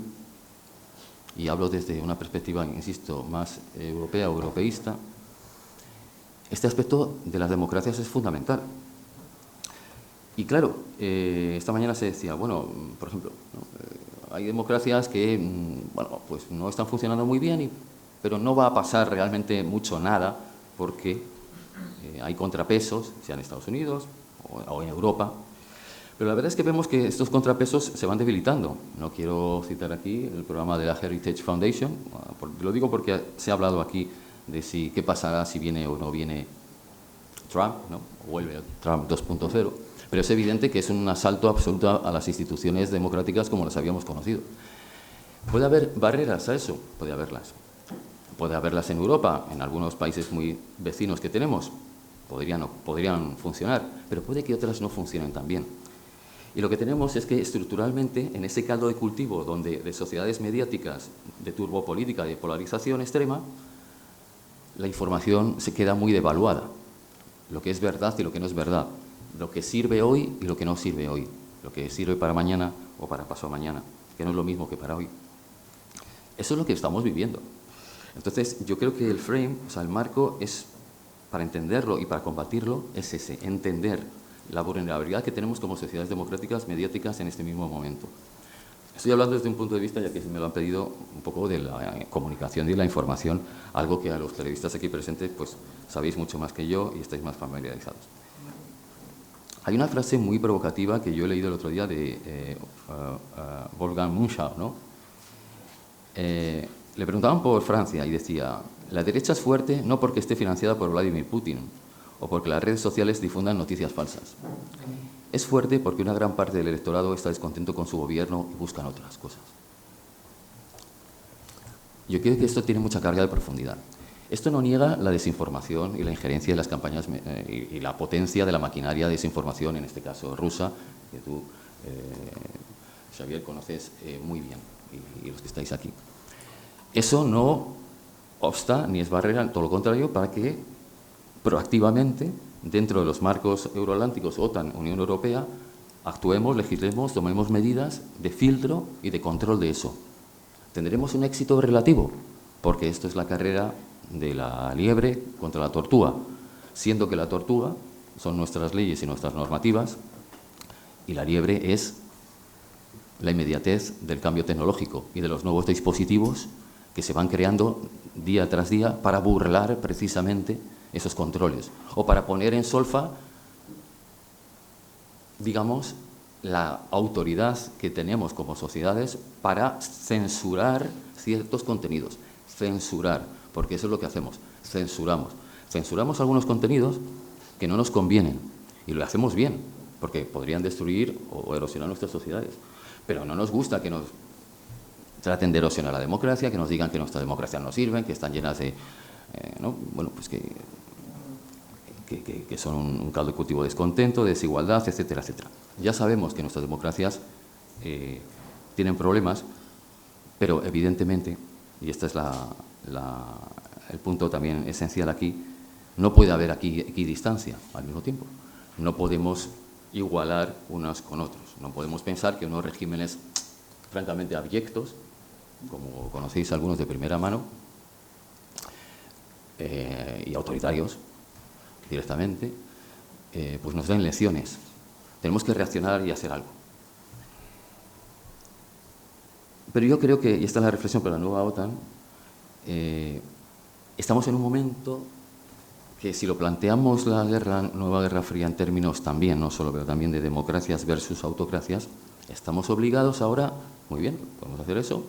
[SPEAKER 3] y hablo desde una perspectiva, insisto, más europea, europeísta, este aspecto de las democracias es fundamental. Y claro, esta mañana se decía, bueno, por ejemplo, ¿no?, hay democracias que, bueno, pues no están funcionando muy bien, pero no va a pasar realmente mucho nada porque hay contrapesos, sea en Estados Unidos o en Europa. Pero la verdad es que vemos que estos contrapesos se van debilitando. No quiero citar aquí el programa de la Heritage Foundation, lo digo porque se ha hablado aquí de si qué pasará si viene o no viene Trump, ¿no? O vuelve Trump 2.0, pero es evidente que es un asalto absoluto a las instituciones democráticas como las habíamos conocido. ¿Puede haber barreras a eso? Puede haberlas. Puede haberlas en Europa, en algunos países muy vecinos que tenemos, podrían funcionar, pero puede que otras no funcionen tan bien. Y lo que tenemos es que estructuralmente, en ese caldo de cultivo de sociedades mediáticas, de turbopolítica, de polarización extrema, la información se queda muy devaluada. Lo que es verdad y lo que no es verdad. Lo que sirve hoy y lo que no sirve hoy. Lo que sirve para mañana o para pasado mañana, que no es lo mismo que para hoy. Eso es lo que estamos viviendo. Entonces, yo creo que el frame, o sea, el marco es, para entenderlo y para combatirlo, es ese, entender la vulnerabilidad que tenemos como sociedades democráticas mediáticas en este mismo momento. Estoy hablando desde un punto de vista, ya que me lo han pedido, un poco de la comunicación y la información, algo que a los televistas aquí presentes pues sabéis mucho más que yo y estáis más familiarizados. Hay una frase muy provocativa que yo he leído el otro día de Wolfgang Munchau, ¿no? Le preguntaban por Francia y decía: la derecha es fuerte no porque esté financiada por Vladimir Putin o porque las redes sociales difundan noticias falsas. Es fuerte porque una gran parte del electorado está descontento con su gobierno y buscan otras cosas. Yo creo que esto tiene mucha carga de profundidad. Esto no niega la desinformación y la injerencia de las campañas y la potencia de la maquinaria de desinformación, en este caso rusa, que tú, Xavier, conoces muy bien, y los que estáis aquí. Eso no obsta ni es barrera, todo lo contrario, para que proactivamente, dentro de los marcos euroatlánticos, OTAN, Unión Europea, actuemos, legislemos, tomemos medidas de filtro y de control de eso. ¿Tendremos un éxito relativo? Porque esto es la carrera de la liebre contra la tortuga, siendo que la tortuga son nuestras leyes y nuestras normativas y la liebre es la inmediatez del cambio tecnológico y de los nuevos dispositivos que se van creando día tras día para burlar precisamente esos controles o para poner en solfa, digamos, la autoridad que tenemos como sociedades para censurar ciertos contenidos. Censurar, porque eso es lo que hacemos, censuramos. Censuramos algunos contenidos que no nos convienen y lo hacemos bien, porque podrían destruir o erosionar nuestras sociedades. Pero no nos gusta que nos traten de erosionar la democracia, que nos digan que nuestra democracia no sirve, que están llenas de, ¿no? Bueno, pues que son un caldo de cultivo de descontento, de desigualdad, etcétera, etcétera. Ya sabemos que nuestras democracias tienen problemas, pero evidentemente, y este es el punto también esencial aquí, no puede haber aquí equidistancia al mismo tiempo. No podemos igualar unos con otros. No podemos pensar que unos regímenes francamente abyectos, como conocéis algunos de primera mano, y autoritarios directamente, pues nos den lecciones. Tenemos que reaccionar y hacer algo. Pero yo creo que, y esta es la reflexión para la nueva OTAN, estamos en un momento que si lo planteamos la nueva Guerra Fría en términos también, no solo, pero también de democracias versus autocracias, estamos obligados ahora, muy bien, podemos hacer eso,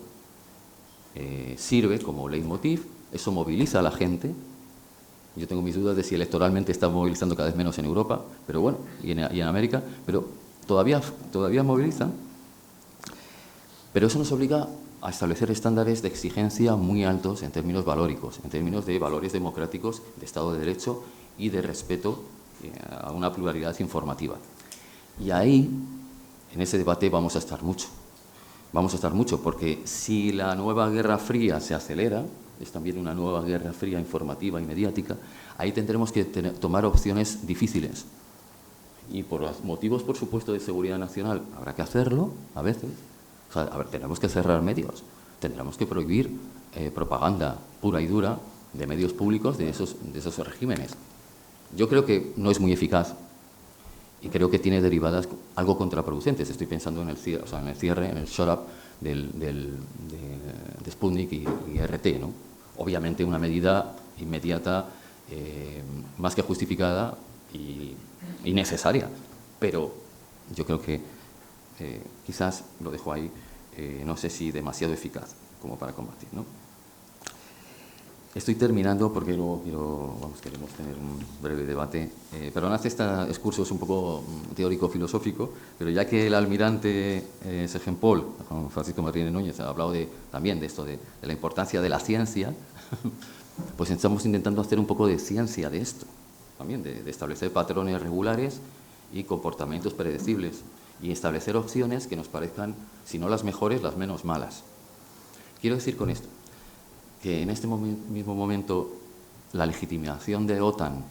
[SPEAKER 3] sirve como leitmotiv, eso moviliza a la gente. Yo tengo mis dudas de si electoralmente está movilizando cada vez menos en Europa, pero bueno, y en América, pero todavía movilizan. Pero eso nos obliga a establecer estándares de exigencia muy altos en términos valóricos, en términos de valores democráticos, de Estado de Derecho y de respeto a una pluralidad informativa. Y ahí, en ese debate, vamos a estar mucho. Vamos a estar mucho, porque si la nueva Guerra Fría se acelera, es también una nueva Guerra Fría informativa y mediática, ahí tendremos que tomar opciones difíciles. Y por los motivos, por supuesto, de seguridad nacional, habrá que hacerlo a veces. O sea, a ver, tenemos que cerrar medios, tendremos que prohibir propaganda pura y dura de medios públicos de esos regímenes. Yo creo que no es muy eficaz y creo que tiene derivadas algo contraproducentes. Estoy pensando en el cierre, en el shut-up de Sputnik y RT, ¿no? Obviamente una medida inmediata, más que justificada y necesaria, pero yo creo que quizás lo dejo ahí, no sé si demasiado eficaz como para combatir, ¿no? Estoy terminando porque luego queremos tener un breve debate. Perdonad este excurso es un poco teórico-filosófico, pero ya que el almirante Segen-Pol, Juan Francisco Martínez Núñez, ha hablado también de esto, de la importancia de la ciencia, pues estamos intentando hacer un poco de ciencia de esto, también de establecer patrones regulares y comportamientos predecibles y establecer opciones que nos parezcan, si no las mejores, las menos malas. Quiero decir con esto que en este mismo momento la legitimación de OTAN,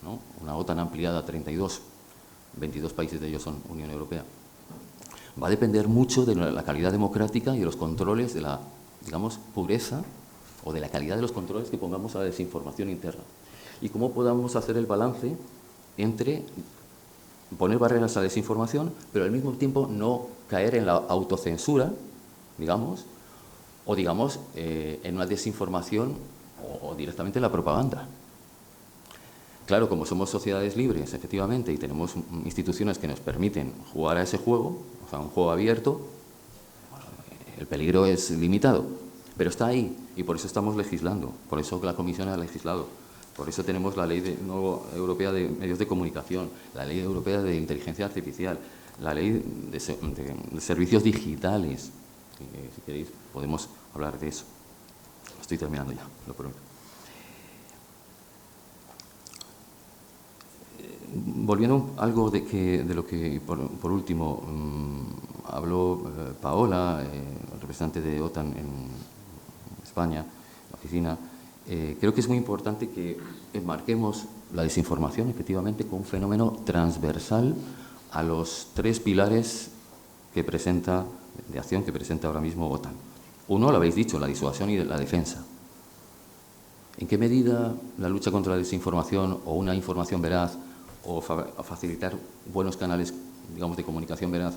[SPEAKER 3] ¿no? Una OTAN ampliada a 32, 22 países de ellos son Unión Europea, va a depender mucho de la calidad democrática y de los controles de la, digamos, pureza o de la calidad de los controles que pongamos a la desinformación interna. Y cómo podamos hacer el balance entre poner barreras a la desinformación, pero al mismo tiempo no caer en la autocensura, digamos, o digamos en una desinformación o directamente en la propaganda. Claro, como somos sociedades libres, efectivamente, y tenemos instituciones que nos permiten jugar a ese juego, o sea, un juego abierto, el peligro es limitado, pero está ahí y por eso estamos legislando, por eso la Comisión ha legislado, por eso tenemos la Ley Europea de Medios de Comunicación, la Ley Europea de Inteligencia Artificial, la Ley de Servicios Digitales. Si queréis, podemos hablar de eso. Estoy terminando ya, lo prometo. Volviendo a algo de lo que, por último, habló Paola, representante de OTAN en España, la oficina, creo que es muy importante que enmarquemos la desinformación, efectivamente, como un fenómeno transversal a los tres pilares de acción que presenta ahora mismo OTAN. Uno, lo habéis dicho, la disuasión y la defensa. ¿En qué medida la lucha contra la desinformación o una información veraz o facilitar buenos canales, digamos, de comunicación veraz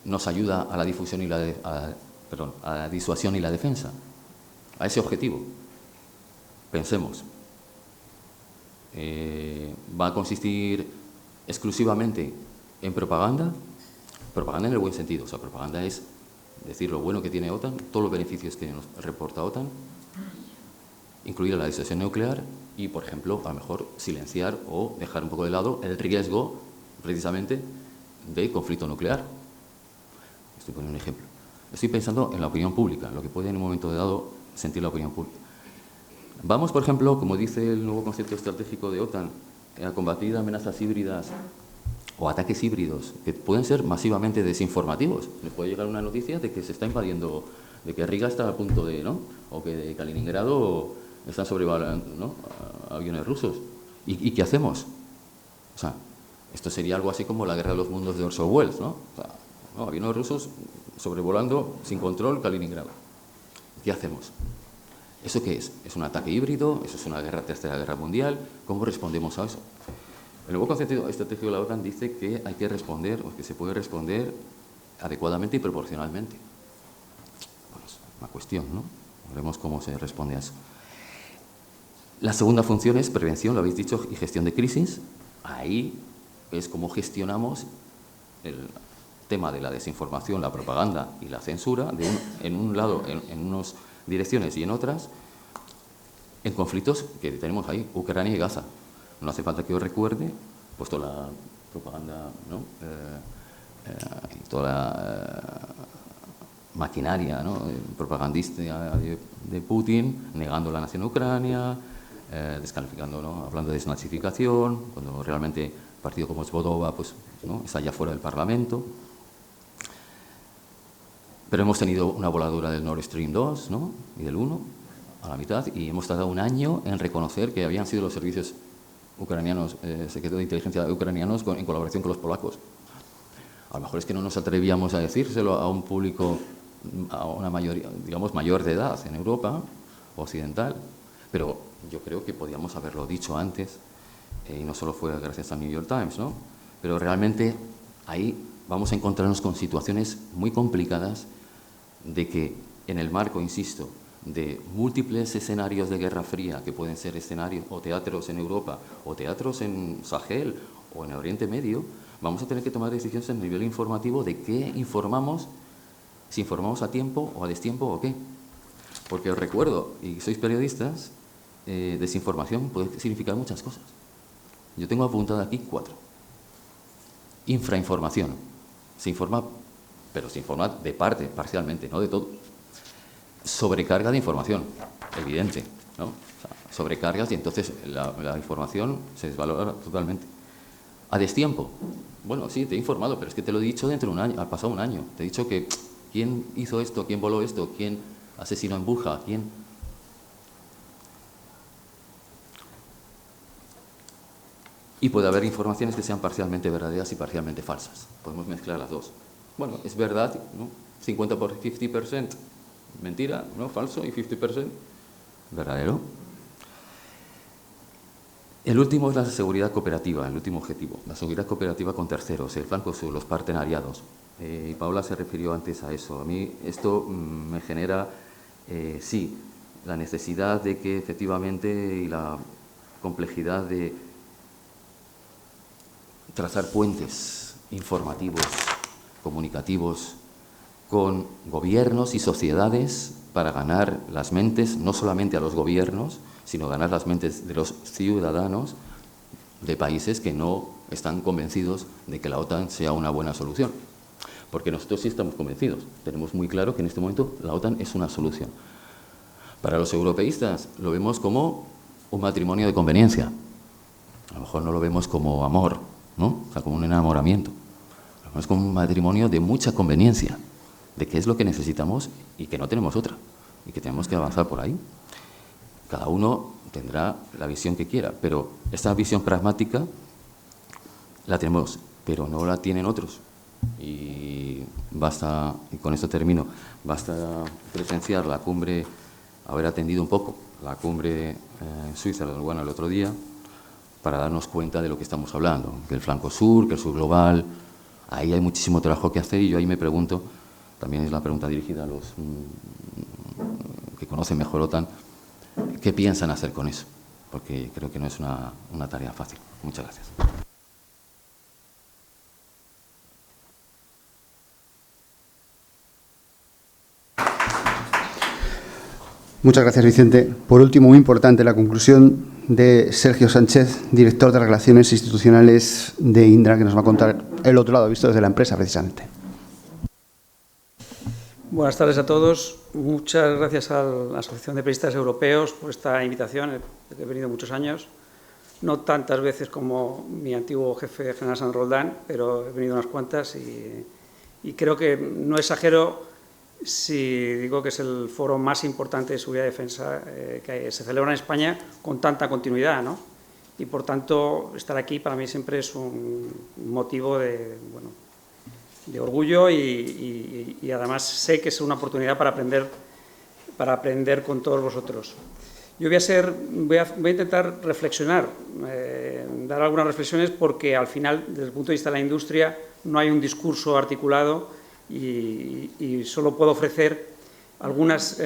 [SPEAKER 3] nos ayuda a la difusión y a la disuasión y la defensa? A ese objetivo. Pensemos. ¿Va a consistir exclusivamente en propaganda? Propaganda en el buen sentido. O sea, propaganda es decir lo bueno que tiene OTAN, todos los beneficios que nos reporta OTAN, incluida la disuasión nuclear y, por ejemplo, a lo mejor silenciar o dejar un poco de lado el riesgo, precisamente, de conflicto nuclear. Estoy poniendo un ejemplo. Estoy pensando en la opinión pública, lo que puede en un momento dado sentir la opinión pública. Vamos, por ejemplo, como dice el nuevo concepto estratégico de OTAN, a combatir amenazas híbridas o ataques híbridos que pueden ser masivamente desinformativos. Les puede llegar una noticia de que se está invadiendo, de que Riga está a punto de, ¿no? O que de Kaliningrado están sobrevolando, ¿no? Aviones rusos. ¿Y qué hacemos? O sea, esto sería algo así como la guerra de los mundos de Orson Welles, ¿no? O sea, ¿no? Aviones rusos sobrevolando sin control Kaliningrado. ¿Qué hacemos? ¿Eso qué es? ¿Es un ataque híbrido? ¿Eso es una tercera guerra mundial? ¿Cómo respondemos a eso? El nuevo concepto estratégico de la OTAN dice que hay que responder, o que se puede responder adecuadamente y proporcionalmente. Bueno, es una cuestión, ¿no? Veremos cómo se responde a eso. La segunda función es prevención, lo habéis dicho, y gestión de crisis. Ahí es cómo gestionamos el tema de la desinformación, la propaganda y la censura, en un lado, en unas direcciones y en otras, en conflictos que tenemos ahí, Ucrania y Gaza. No hace falta que os recuerde, puesto la propaganda, ¿no? Y toda la maquinaria, ¿no? Propagandista de Putin, negando la nación de Ucrania, descalificando, ¿no? Hablando de desnazificación, cuando realmente un partido como Svoboda, pues, ¿no? Está ya fuera del Parlamento. Pero hemos tenido una voladura del Nord Stream 2, ¿no? Y del 1 a la mitad, y hemos tardado un año en reconocer que habían sido los servicios ucranianos, secretos de inteligencia ucranianos, en colaboración con los polacos. A lo mejor es que no nos atrevíamos a decírselo a un público, a una mayoría, digamos, mayor de edad en Europa occidental, pero yo creo que podíamos haberlo dicho antes, y no solo fue gracias al New York Times, ¿no? Pero realmente ahí vamos a encontrarnos con situaciones muy complicadas de que en el marco, insisto, de múltiples escenarios de Guerra Fría, que pueden ser escenarios o teatros en Europa, o teatros en Sahel, o en Oriente Medio, vamos a tener que tomar decisiones en el nivel informativo de qué informamos, si informamos a tiempo o a destiempo o qué. Porque os recuerdo, y sois periodistas, desinformación puede significar muchas cosas. Yo tengo apuntado aquí 4. Infrainformación. Se informa, pero se informa de parte, parcialmente, no de todo. Sobrecarga de información, evidente, ¿no? O sea, sobrecargas y entonces la información se desvalora totalmente. A destiempo. Bueno, sí, te he informado, pero es que te lo he dicho dentro de un año, ha pasado un año. Te he dicho que quién hizo esto, quién voló esto, quién asesinó en Burja, quién... Y puede haber informaciones que sean parcialmente verdaderas y parcialmente falsas. Podemos mezclar las dos. Bueno, es verdad, ¿no? 50 por 50% mentira, ¿no? Falso, y 50% verdadero. El último es la seguridad cooperativa, el último objetivo. La seguridad cooperativa con terceros, el flanco sur, los partenariados. Y Paula se refirió antes a eso. A mí esto me genera, sí, la necesidad de que efectivamente y la complejidad de trazar puentes informativos, comunicativos, con gobiernos y sociedades para ganar las mentes, no solamente a los gobiernos, sino ganar las mentes de los ciudadanos de países que no están convencidos de que la OTAN sea una buena solución. Porque nosotros sí estamos convencidos. Tenemos muy claro que en este momento la OTAN es una solución. Para los europeístas lo vemos como un matrimonio de conveniencia. A lo mejor no lo vemos como amor, ¿no? O sea, como un enamoramiento. Lo vemos como un matrimonio de mucha conveniencia, de qué es lo que necesitamos y que no tenemos otra, y que tenemos que avanzar por ahí. Cada uno tendrá la visión que quiera, pero esta visión pragmática la tenemos, pero no la tienen otros. Y basta, y con esto termino, basta presenciar la cumbre, haber atendido un poco la cumbre en Suiza, bueno, el otro día, para darnos cuenta de lo que estamos hablando, que el flanco sur, que el sur global, ahí hay muchísimo trabajo que hacer y yo ahí me pregunto, también es la pregunta dirigida a los que conocen mejor OTAN, ¿qué piensan hacer con eso? Porque creo que no es una tarea fácil. Muchas gracias.
[SPEAKER 1] Muchas gracias, Vicente. Por último, muy importante, la conclusión de Sergio Sánchez, director de Relaciones Institucionales de Indra, que nos va a contar el otro lado, visto desde la empresa, precisamente.
[SPEAKER 4] Buenas tardes a todos. Muchas gracias a la Asociación de Periodistas Europeos por esta invitación. He venido muchos años, no tantas veces como mi antiguo jefe general San Roldán, pero he venido unas cuantas y creo que no exagero si digo que es el foro más importante de seguridad y defensa que se celebra en España con tanta continuidad, ¿no? Y por tanto, estar aquí para mí siempre es un motivo de orgullo y además sé que es una oportunidad para aprender con todos vosotros. Yo voy a intentar reflexionar, dar algunas reflexiones porque al final, desde el punto de vista de la industria, no hay un discurso articulado y solo puedo ofrecer algunas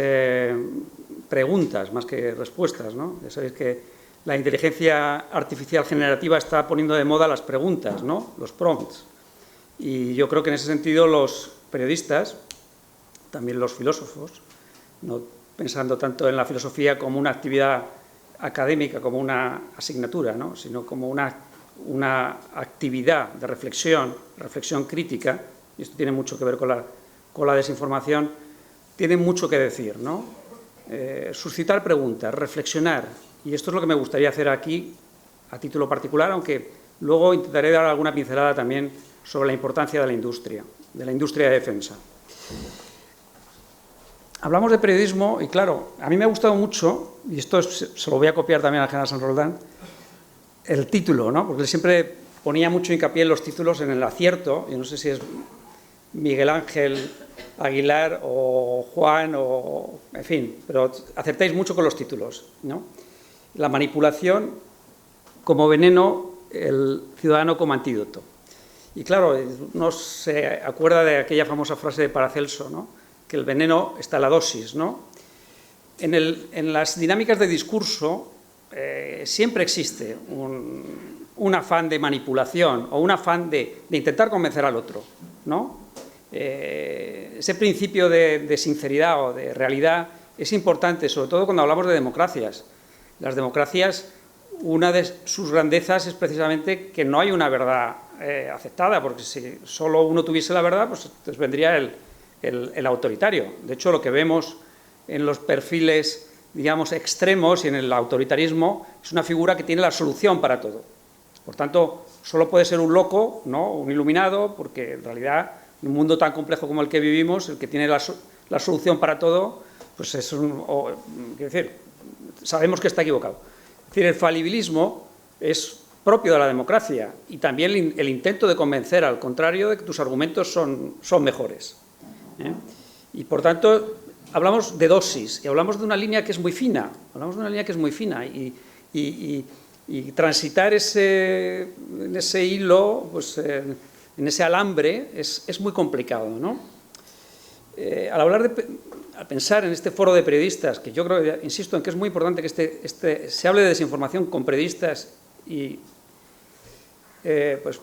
[SPEAKER 4] preguntas más que respuestas, ¿no? Ya sabéis que la inteligencia artificial generativa está poniendo de moda las preguntas, ¿no? Los prompts. Y yo creo que en ese sentido los periodistas, también los filósofos, no pensando tanto en la filosofía como una actividad académica, como una asignatura, ¿no? Sino como una actividad de reflexión crítica, y esto tiene mucho que ver con la desinformación, tiene mucho que decir, ¿no? Suscitar preguntas, reflexionar, y esto es lo que me gustaría hacer aquí a título particular, aunque luego intentaré dar alguna pincelada también sobre la importancia de la industria de defensa. Hablamos de periodismo y, claro, a mí me ha gustado mucho, y esto se lo voy a copiar también al general San Roldán, el título, ¿no? Porque él siempre ponía mucho hincapié en los títulos, en el acierto, y no sé si es Miguel Ángel Aguilar o Juan, o en fin, pero acertáis mucho con los títulos, ¿no? La manipulación como veneno, el ciudadano como antídoto. Y claro, uno se acuerda de aquella famosa frase de Paracelso, ¿no? Que el veneno está en la dosis, ¿no? En las dinámicas de discurso siempre existe un afán de manipulación o un afán de intentar convencer al otro, ¿no? Ese principio de sinceridad o de realidad es importante, sobre todo cuando hablamos de democracias. Las democracias, una de sus grandezas es precisamente que no hay una verdad aceptada, porque si solo uno tuviese la verdad, pues entonces vendría el autoritario. De hecho, lo que vemos en los perfiles, digamos, extremos y en el autoritarismo es una figura que tiene la solución para todo. Por tanto, solo puede ser un loco, ¿no?, un iluminado, porque en realidad, en un mundo tan complejo como el que vivimos, el que tiene la solución para todo, pues es quiero decir, sabemos que está equivocado. Es decir, el falibilismo es propio de la democracia y también el intento de convencer al contrario de que tus argumentos son mejores. Y, por tanto, hablamos de dosis y hablamos de una línea que es muy fina, y transitar en ese hilo, pues, en ese alambre, es muy complicado, ¿no? Al pensar en este foro de periodistas, que yo creo, insisto en que es muy importante que se hable de desinformación con periodistas, y pues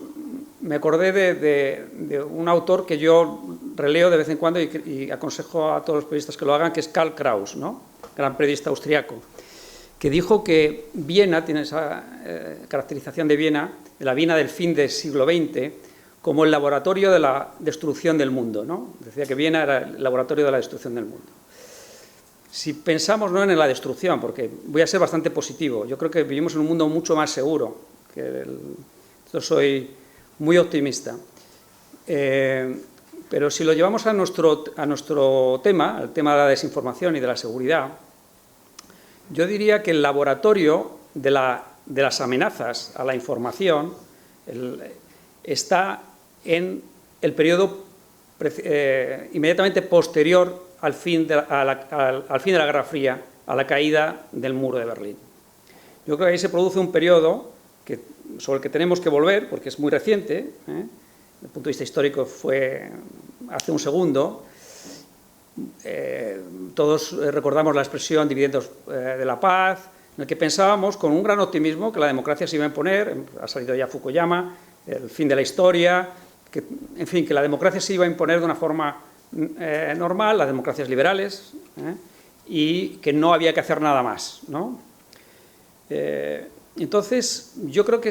[SPEAKER 4] me acordé de un autor que yo releo de vez en cuando y aconsejo a todos los periodistas que lo hagan, que es Karl Kraus, ¿no?, gran periodista austriaco, que dijo que Viena, tiene esa caracterización de Viena, de la Viena del fin del siglo XX, como el laboratorio de la destrucción del mundo, ¿no? Decía que Viena era el laboratorio de la destrucción del mundo. Si pensamos no en la destrucción, porque voy a ser bastante positivo, yo creo que vivimos en un mundo mucho más seguro, yo soy muy optimista, pero si lo llevamos a nuestro tema, al tema de la desinformación y de la seguridad, yo diría que el laboratorio de las amenazas a la información está en el periodo inmediatamente posterior al fin de la Guerra Fría, a la caída del muro de Berlín. Yo creo que ahí se produce un periodo sobre el que tenemos que volver, porque es muy reciente, desde el punto de vista histórico fue hace un segundo. Todos recordamos la expresión dividendos de la paz, en el que pensábamos con un gran optimismo que la democracia se iba a imponer, ha salido ya Fukuyama, el fin de la historia, en fin, que la democracia se iba a imponer de una forma normal, las democracias liberales, y que no había que hacer nada más, ¿no? Entonces, yo creo que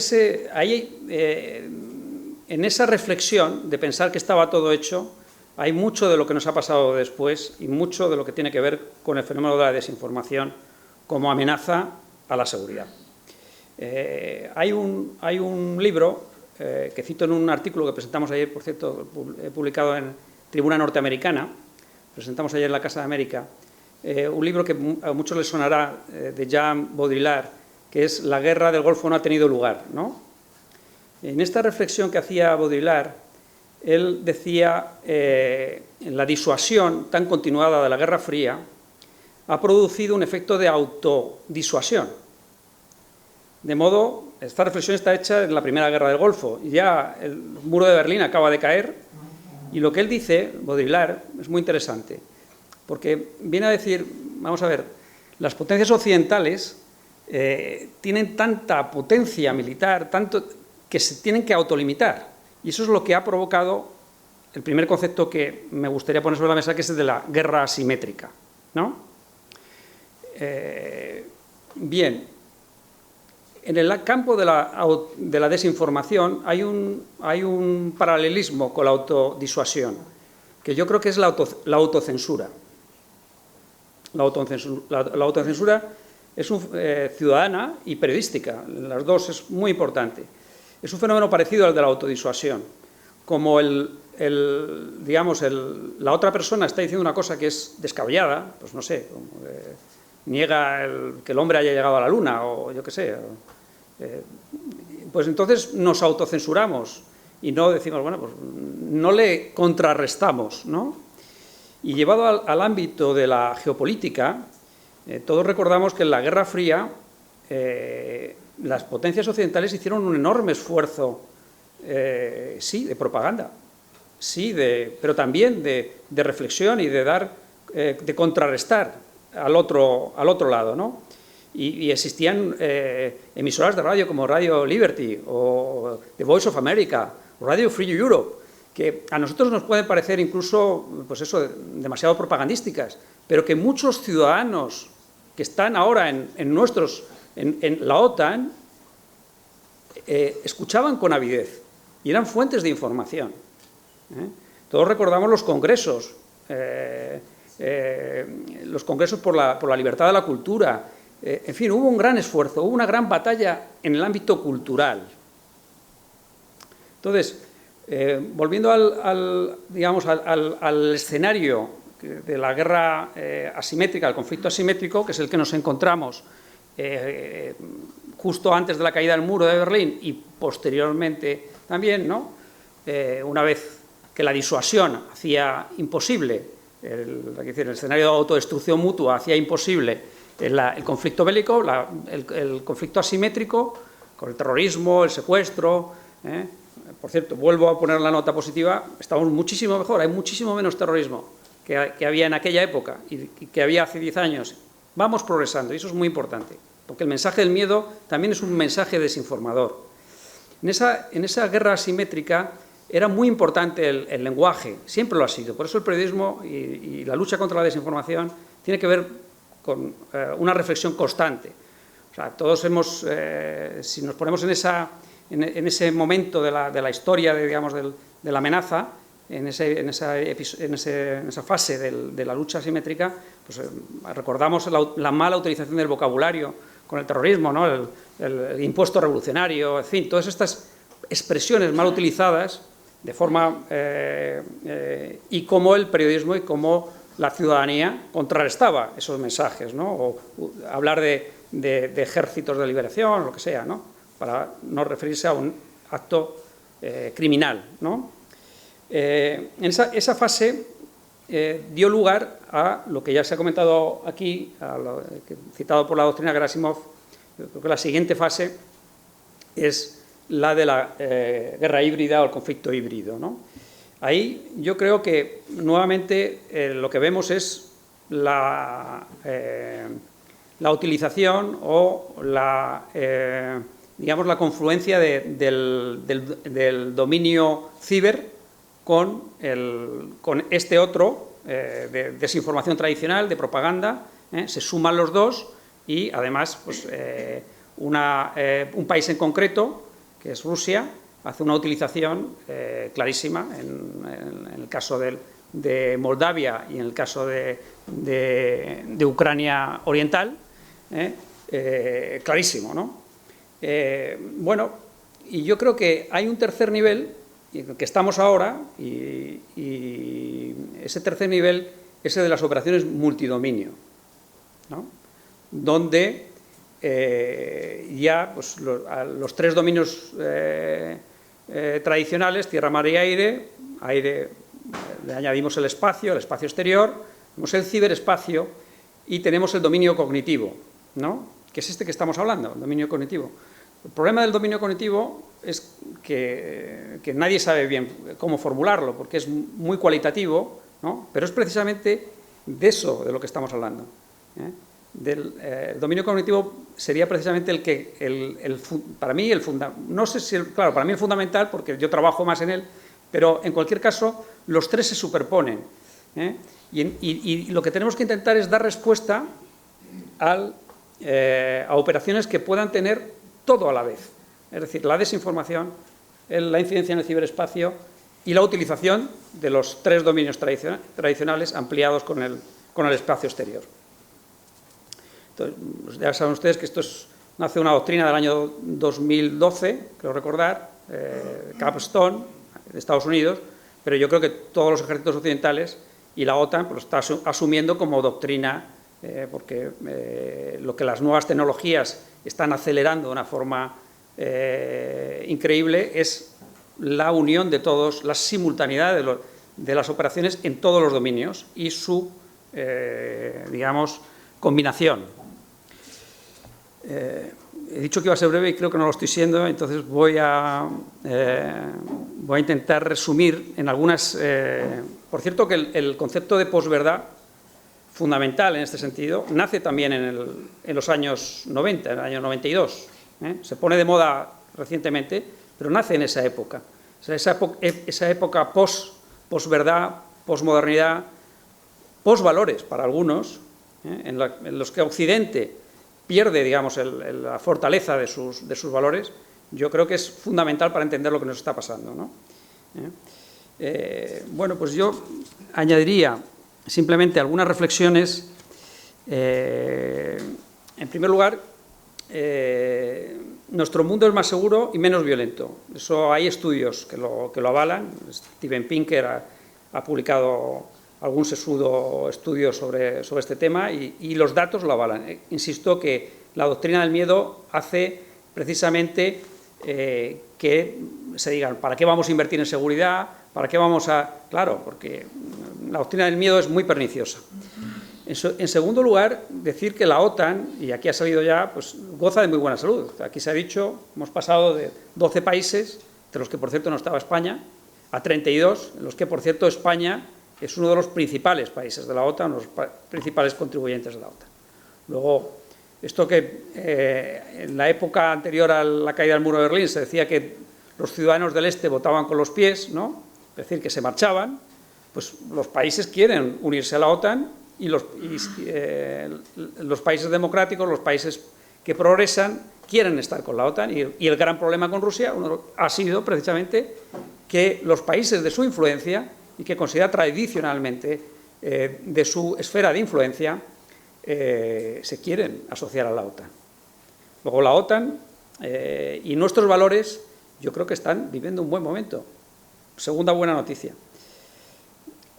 [SPEAKER 4] en esa reflexión de pensar que estaba todo hecho, hay mucho de lo que nos ha pasado después y mucho de lo que tiene que ver con el fenómeno de la desinformación como amenaza a la seguridad. Hay un libro que cito en un artículo que presentamos ayer, por cierto, publicado en Tribuna Norteamericana, presentamos ayer en la Casa de América, un libro que a muchos les sonará, de Jean Baudrillard, que es La guerra del Golfo no ha tenido lugar, ¿no? En esta reflexión que hacía Baudrillard, él decía, en la disuasión tan continuada de la Guerra Fría, ha producido un efecto de autodisuasión. De modo, esta reflexión está hecha en la Primera Guerra del Golfo, y ya el muro de Berlín acaba de caer, y lo que él dice, Baudrillard, es muy interesante, porque viene a decir, vamos a ver, las potencias occidentales tienen tanta potencia militar, tanto que se tienen que autolimitar. Y eso es lo que ha provocado el primer concepto que me gustaría poner sobre la mesa, que es el de la guerra asimétrica, ¿no? Bien, en el campo de la desinformación hay un paralelismo con la autodisuasión, que yo creo que es la autocensura. La autocensura es ciudadana y periodística, las dos es muy importante. Es un fenómeno parecido al de la autodisuasión. Como la otra persona está diciendo una cosa que es descabellada, pues no sé, niega que el hombre haya llegado a la luna, o yo qué sé, pues entonces nos autocensuramos y no decimos, bueno, pues no le contrarrestamos, ¿no? Y llevado al ámbito de la geopolítica, todos recordamos que en la Guerra Fría las potencias occidentales hicieron un enorme esfuerzo, sí, de propaganda, sí, pero también de reflexión y de contrarrestar al otro lado, ¿no? Y existían emisoras de radio como Radio Liberty o The Voice of America o Radio Free Europe, que a nosotros nos pueden parecer incluso, pues eso, demasiado propagandísticas, pero que muchos ciudadanos que están ahora en nuestros En la OTAN escuchaban con avidez y eran fuentes de información. Todos recordamos los congresos por la libertad de la cultura. En fin, hubo un gran esfuerzo, hubo una gran batalla en el ámbito cultural. Entonces, volviendo al escenario de la guerra asimétrica, el conflicto asimétrico, que es el que nos encontramos justo antes de la caída del muro de Berlín y posteriormente también, ¿no? Una vez que la disuasión hacía imposible, el escenario de autodestrucción mutua hacía imposible el conflicto bélico, el conflicto asimétrico, con el terrorismo, el secuestro. Por cierto, vuelvo a poner la nota positiva, estamos muchísimo mejor, hay muchísimo menos terrorismo que había en aquella época y que había hace 10 años. Vamos progresando y eso es muy importante, porque el mensaje del miedo también es un mensaje desinformador. En esa guerra asimétrica era muy importante el lenguaje, siempre lo ha sido. Por eso el periodismo y la lucha contra la desinformación tiene que ver con una reflexión constante. O sea, todos hemos, si nos ponemos en ese momento de la historia, de la amenaza, en esa fase de la lucha asimétrica, pues recordamos la mala utilización del vocabulario con el terrorismo, ¿no? el impuesto revolucionario, en fin, todas estas expresiones mal utilizadas de forma y cómo el periodismo y cómo la ciudadanía contrarrestaba esos mensajes, ¿no? O hablar de ejércitos de liberación, lo que sea, ¿no? Para no referirse a un acto criminal, ¿no? Esa fase dio lugar a lo que ya se ha comentado aquí, citado por la doctrina Gerasimov. Creo que la siguiente fase es la de la guerra híbrida o el conflicto híbrido, ¿no? Ahí yo creo que nuevamente lo que vemos es la utilización o la confluencia del dominio ciber con este otro de desinformación tradicional, de propaganda. Se suman los dos y además pues, un país en concreto, que es Rusia, hace una utilización clarísima en el caso de Moldavia y en el caso de Ucrania Oriental, clarísimo, ¿no? Bueno, y yo creo que hay un tercer nivel en el que estamos ahora y ese tercer nivel es el de las operaciones multidominio, ¿no? Donde ya pues, los tres dominios tradicionales, tierra, mar y aire, le añadimos el espacio exterior, tenemos el ciberespacio y tenemos el dominio cognitivo, ¿no? Que es este que estamos hablando, el dominio cognitivo. El problema del dominio cognitivo es que nadie sabe bien cómo formularlo, porque es muy cualitativo, ¿no? Pero es precisamente de eso de lo que estamos hablando, el dominio cognitivo sería precisamente el que, para mí, no sé si, claro, para mí el fundamental, porque yo trabajo más en él, pero en cualquier caso, los tres se superponen, y lo que tenemos que intentar es dar respuesta a operaciones que puedan tener todo a la vez, es decir, la desinformación, la incidencia en el ciberespacio y la utilización de los tres dominios tradicionales ampliados con el espacio exterior. Entonces, ya saben ustedes que esto nace una doctrina del año 2012, creo recordar, Capstone, de Estados Unidos, pero yo creo que todos los ejércitos occidentales y la OTAN pues, lo está asumiendo como doctrina, porque lo que las nuevas tecnologías están acelerando de una forma increíble es la unión de todos, la simultaneidad de las operaciones en todos los dominios y su, combinación. He dicho que iba a ser breve y creo que no lo estoy siendo, entonces voy a intentar resumir en algunas... por cierto, que el concepto de posverdad, fundamental en este sentido, nace también en los años 90, en el año 92. Se pone de moda recientemente, pero nace en esa época. O sea, esa época posverdad, posmodernidad, posvalores para algunos, en los que Occidente pierde, digamos, la fortaleza de sus valores, yo creo que es fundamental para entender lo que nos está pasando, ¿no? Bueno, pues yo añadiría simplemente algunas reflexiones. En primer lugar, nuestro mundo es más seguro y menos violento. Eso hay estudios que lo avalan. Steven Pinker ha publicado algún sesudo estudio sobre este tema y los datos lo avalan. Insisto que la doctrina del miedo hace precisamente que se digan, ¿para qué vamos a invertir en seguridad? ¿Para qué vamos a...? Claro, porque la doctrina del miedo es muy perniciosa. En segundo lugar, decir que la OTAN, y aquí ha salido ya, pues goza de muy buena salud. Aquí se ha dicho, hemos pasado de 12 países, de los que por cierto no estaba España, a 32, en los que por cierto España es uno de los principales países de la OTAN, los principales contribuyentes de la OTAN. Luego, esto que en la época anterior a la caída del muro de Berlín se decía que los ciudadanos del este votaban con los pies, ¿no? Es decir, que se marchaban, pues los países quieren unirse a la OTAN y los países democráticos, los países que progresan, quieren estar con la OTAN y el gran problema con Rusia ha sido precisamente que los países de su influencia y que considera tradicionalmente de su esfera de influencia se quieren asociar a la OTAN. Luego la OTAN y nuestros valores yo creo que están viviendo un buen momento. Segunda buena noticia.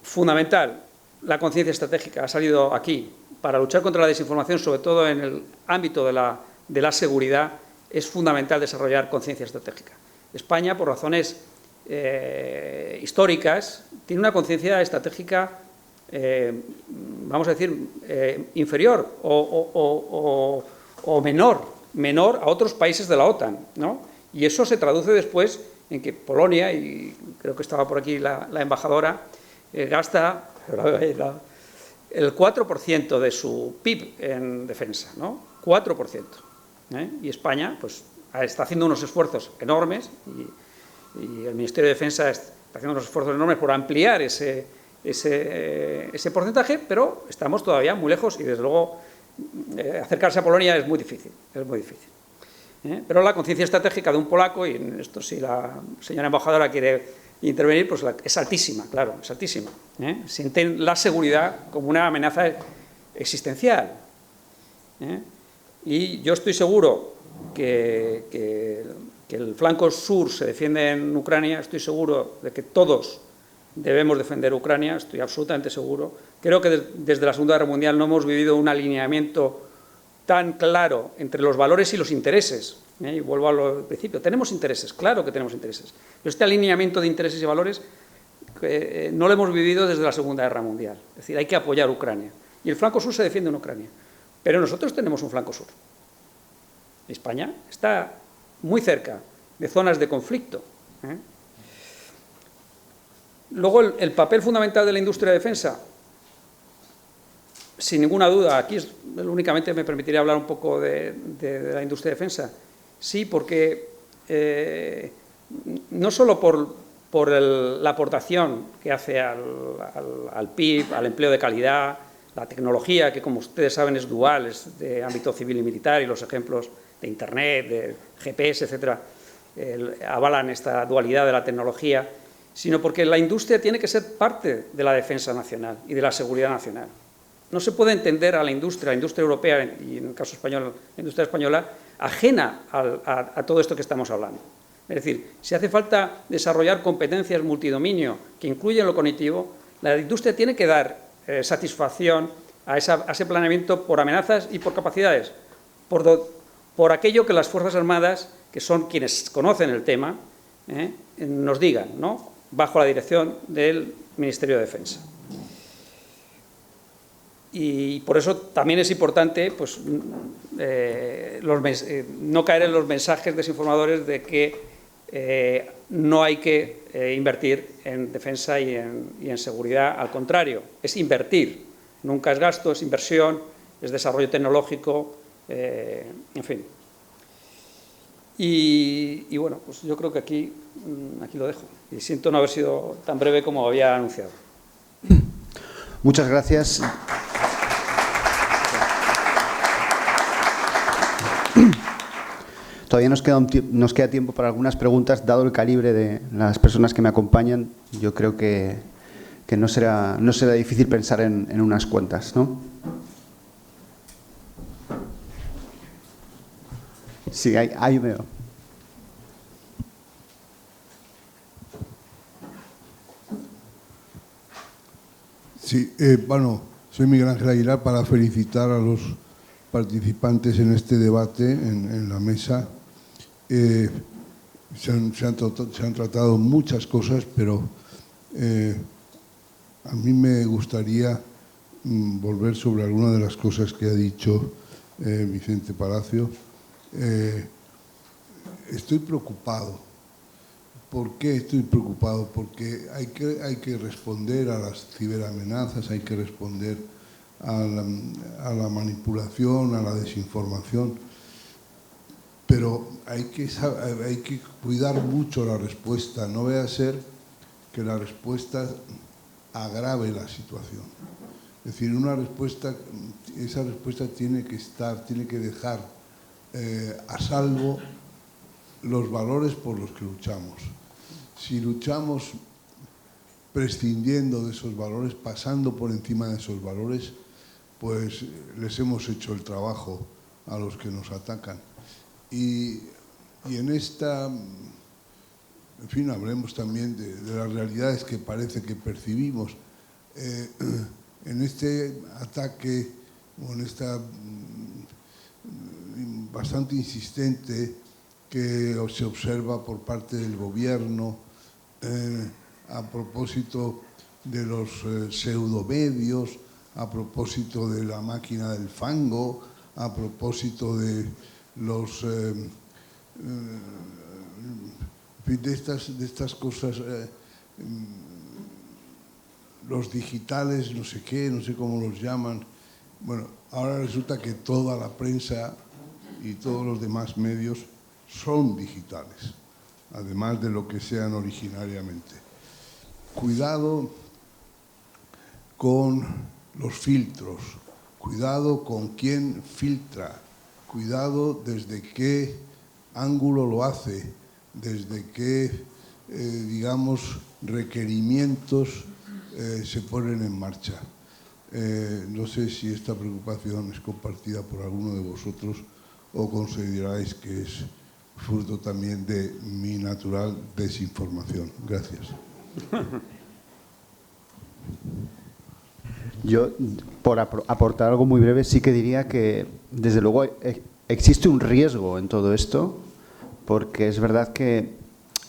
[SPEAKER 4] Fundamental, la conciencia estratégica ha salido aquí para luchar contra la desinformación, sobre todo en el ámbito de la seguridad, es fundamental desarrollar conciencia estratégica. España, por razones históricas, tiene una conciencia estratégica, vamos a decir, inferior o menor a otros países de la OTAN, ¿no? Y eso se traduce después en que Polonia, y creo que estaba por aquí la embajadora, gasta el 4% de su PIB en defensa, ¿no? 4%. Y España pues, está haciendo unos esfuerzos enormes y el Ministerio de Defensa está haciendo unos esfuerzos enormes por ampliar ese porcentaje, pero estamos todavía muy lejos y, desde luego, acercarse a Polonia es muy difícil. Pero la conciencia estratégica de un polaco, y en esto si la señora embajadora quiere intervenir, pues es altísima, claro, es altísima. Sienten la seguridad como una amenaza existencial. Y yo estoy seguro que el flanco sur se defiende en Ucrania, estoy seguro de que todos debemos defender Ucrania, estoy absolutamente seguro. Creo que desde la Segunda Guerra Mundial no hemos vivido un alineamiento tan claro entre los valores y los intereses. Y vuelvo al principio, tenemos intereses, claro que tenemos intereses, pero este alineamiento de intereses y valores no lo hemos vivido desde la Segunda Guerra Mundial. Es decir, hay que apoyar a Ucrania. Y el flanco sur se defiende en Ucrania. Pero nosotros tenemos un flanco sur. España está muy cerca de zonas de conflicto. Luego, el papel fundamental de la industria de defensa, sin ninguna duda, aquí únicamente me permitiría hablar un poco de la industria de defensa. Sí, porque no solo por la aportación que hace al PIB, al empleo de calidad, la tecnología, que como ustedes saben es dual, es de ámbito civil y militar, y los ejemplos de Internet, de GPS, etcétera, avalan esta dualidad de la tecnología, sino porque la industria tiene que ser parte de la defensa nacional y de la seguridad nacional. No se puede entender a la industria europea, y en el caso español, la industria española, ajena a todo esto que estamos hablando. Es decir, si hace falta desarrollar competencias multidominio que incluyen lo cognitivo, la industria tiene que dar satisfacción a ese planeamiento por amenazas y por capacidades, por aquello que las Fuerzas Armadas, que son quienes conocen el tema, nos digan, ¿no? Bajo la dirección del Ministerio de Defensa. Y por eso también es importante pues, no caer en los mensajes desinformadores de que no hay que invertir en defensa y en seguridad. Al contrario, es invertir. Nunca es gasto, es inversión, es desarrollo tecnológico, en fin. Y bueno, pues yo creo que aquí lo dejo. Y siento no haber sido tan breve como había anunciado.
[SPEAKER 1] Muchas gracias. todavía nos queda tiempo para algunas preguntas, dado el calibre de las personas que me acompañan. Yo creo que no será difícil pensar en unas cuantas, ¿no? Sí, ahí veo.
[SPEAKER 5] Sí, bueno, soy Miguel Ángel Aguilar para felicitar a los participantes en este debate, en la mesa. Se han tratado muchas cosas, pero a mí me gustaría volver sobre alguna de las cosas que ha dicho Vicente Palacio. Estoy preocupado. ¿Por qué estoy preocupado? Porque hay que responder a las ciberamenazas, hay que responder a la manipulación, a la desinformación, pero hay que cuidar mucho la respuesta. No vaya a ser que la respuesta agrave la situación. Es decir, esa respuesta tiene que dejar a salvo los valores por los que luchamos. Si luchamos prescindiendo de esos valores, pasando por encima de esos valores, pues les hemos hecho el trabajo a los que nos atacan. Y en esta, en fin, hablemos también de las realidades que parece que percibimos. En este ataque, o en esta bastante insistente que se observa por parte del gobierno a propósito de los pseudomedios, a propósito de la máquina del fango, a propósito de los de estas cosas, los digitales, no sé qué, no sé cómo los llaman. Bueno, ahora resulta que toda la prensa y todos los demás medios son digitales, además de lo que sean originariamente. Cuidado con los filtros, cuidado con quién filtra, cuidado desde qué ángulo lo hace, desde qué, digamos, requerimientos se ponen en marcha. No sé si esta preocupación es compartida por alguno de vosotros o consideráis que es fruto también de mi natural desinformación. Gracias.
[SPEAKER 1] Yo, por aportar algo muy breve, sí que diría que, desde luego, existe un riesgo en todo esto, porque es verdad que,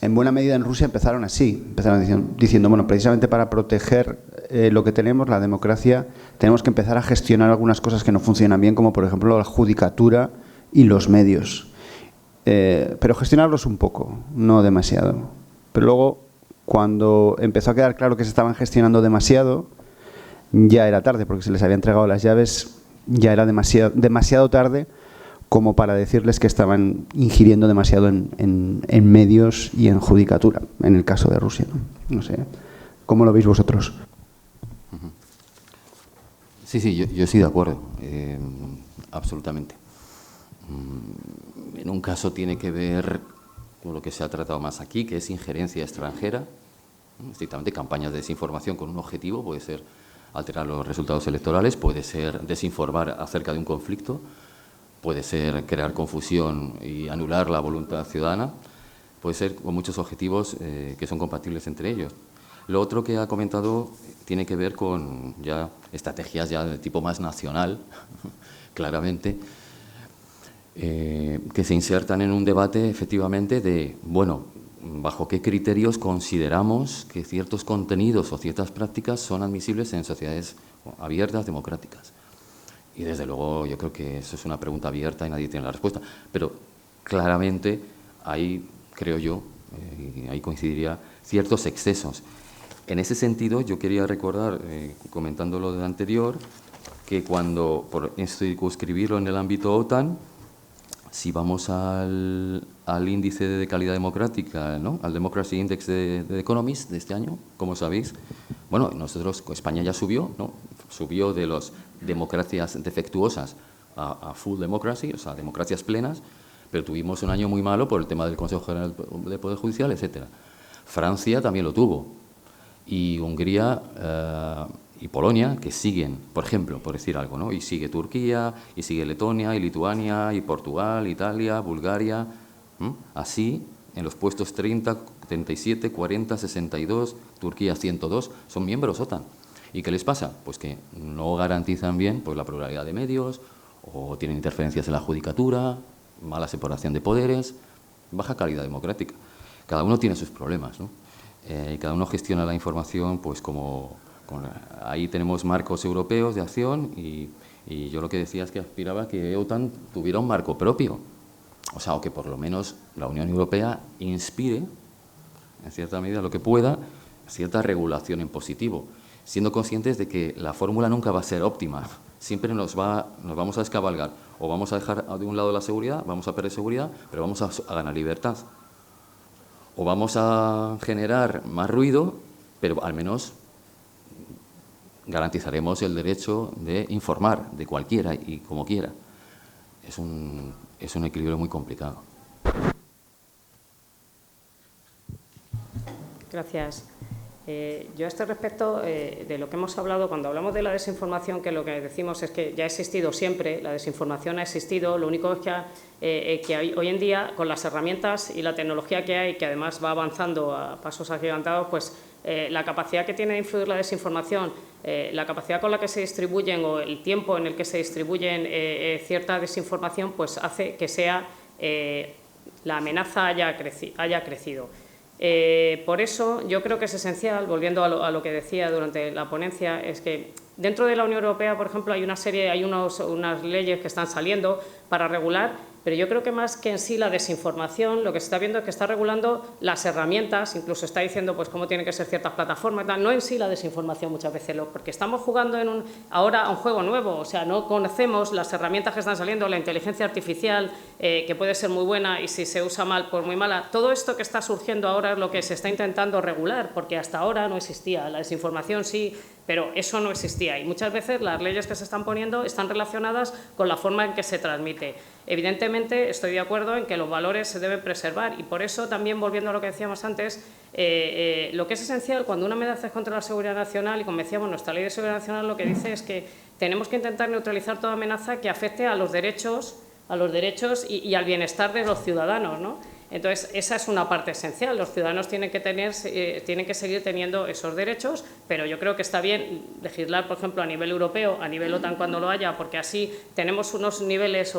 [SPEAKER 1] en buena medida, en Rusia empezaron así. Empezaron diciendo, bueno, precisamente para proteger lo que tenemos, la democracia, tenemos que empezar a gestionar algunas cosas que no funcionan bien, como, por ejemplo, la judicatura y los medios. Pero gestionarlos un poco, no demasiado. Pero luego, cuando empezó a quedar claro que se estaban gestionando demasiado, ya era tarde, porque se les había entregado las llaves, ya era demasiado tarde como para decirles que estaban ingiriendo demasiado en medios y en judicatura, en el caso de Rusia, ¿no? No sé, ¿cómo lo veis vosotros?
[SPEAKER 3] Sí, yo estoy de acuerdo, absolutamente. En un caso tiene que ver con lo que se ha tratado más aquí, que es injerencia extranjera, estrictamente campañas de desinformación con un objetivo, puede ser alterar los resultados electorales, puede ser desinformar acerca de un conflicto, puede ser crear confusión y anular la voluntad ciudadana, puede ser con muchos objetivos que son compatibles entre ellos. Lo otro que ha comentado tiene que ver con ya estrategias ya de tipo más nacional, claramente, que se insertan en un debate efectivamente de, bueno, bajo qué criterios consideramos que ciertos contenidos o ciertas prácticas son admisibles en sociedades abiertas, democráticas. Y desde luego yo creo que eso es una pregunta abierta y nadie tiene la respuesta. Pero claramente hay, creo yo, y ahí coincidiría, ciertos excesos. En ese sentido yo quería recordar, comentando lo del anterior, que cuando, por circunscribirlo en el ámbito OTAN, si vamos al índice de calidad democrática, ¿no?, al Democracy Index de Economist de este año, como sabéis, bueno, nosotros, España ya subió, ¿no?, subió de las democracias defectuosas a full democracy, o sea, democracias plenas, pero tuvimos un año muy malo por el tema del Consejo General del Poder Judicial, etcétera. Francia también lo tuvo, y Hungría y Polonia, que siguen, por ejemplo, por decir algo, ¿no? Y sigue Turquía, y sigue Letonia, y Lituania, y Portugal, Italia, Bulgaria, así, en los puestos 30, 37, 40, 62, Turquía 102, son miembros OTAN. ¿Y qué les pasa? Pues que no garantizan bien pues, la pluralidad de medios, o tienen interferencias en la judicatura, mala separación de poderes, baja calidad democrática. Cada uno tiene sus problemas, ¿no? Y cada uno gestiona la información pues ahí tenemos marcos europeos de acción y yo lo que decía es que aspiraba a que OTAN tuviera un marco propio, o sea, o que por lo menos la Unión Europea inspire, en cierta medida lo que pueda, cierta regulación en positivo, siendo conscientes de que la fórmula nunca va a ser óptima, siempre nos vamos a descabalgar, o vamos a dejar de un lado la seguridad, vamos a perder seguridad, pero vamos a ganar libertad. O vamos a generar más ruido, pero al menos garantizaremos el derecho de informar de cualquiera y como quiera. Es un equilibrio muy complicado.
[SPEAKER 2] Gracias. Yo a este respecto, de lo que hemos hablado, cuando hablamos de la desinformación, que lo que decimos es que ya ha existido siempre, la desinformación ha existido, lo único es que hoy en día, con las herramientas y la tecnología que hay, que además va avanzando a pasos agigantados, pues la capacidad que tiene de influir la desinformación, la capacidad con la que se distribuyen o el tiempo en el que se distribuyen cierta desinformación, pues hace que la amenaza haya crecido. Por eso yo creo que es esencial, volviendo a lo que decía durante la ponencia, es que dentro de la Unión Europea, por ejemplo, hay unas leyes que están saliendo para regular, pero yo creo que más que en sí la desinformación, lo que se está viendo es que está regulando las herramientas, incluso está diciendo pues cómo tienen que ser ciertas plataformas, no en sí la desinformación muchas veces, porque estamos jugando ahora a un juego nuevo, o sea, no conocemos las herramientas que están saliendo, la inteligencia artificial, que puede ser muy buena y si se usa mal, pues muy mala. Todo esto que está surgiendo ahora es lo que se está intentando regular, porque hasta ahora no existía. La desinformación sí, pero eso no existía. Y muchas veces las leyes que se están poniendo están relacionadas con la forma en que se transmite. Evidentemente, estoy de acuerdo en que los valores se deben preservar y por eso también, volviendo a lo que decíamos antes, lo que es esencial cuando una amenaza es contra la seguridad nacional, y como decíamos, nuestra Ley de Seguridad Nacional lo que dice es que tenemos que intentar neutralizar toda amenaza que afecte a los derechos y al bienestar de los ciudadanos, ¿no? Entonces, esa es una parte esencial. Los ciudadanos tienen que seguir teniendo esos derechos, pero yo creo que está bien legislar, por ejemplo, a nivel europeo, a nivel OTAN cuando lo haya, porque así tenemos unos niveles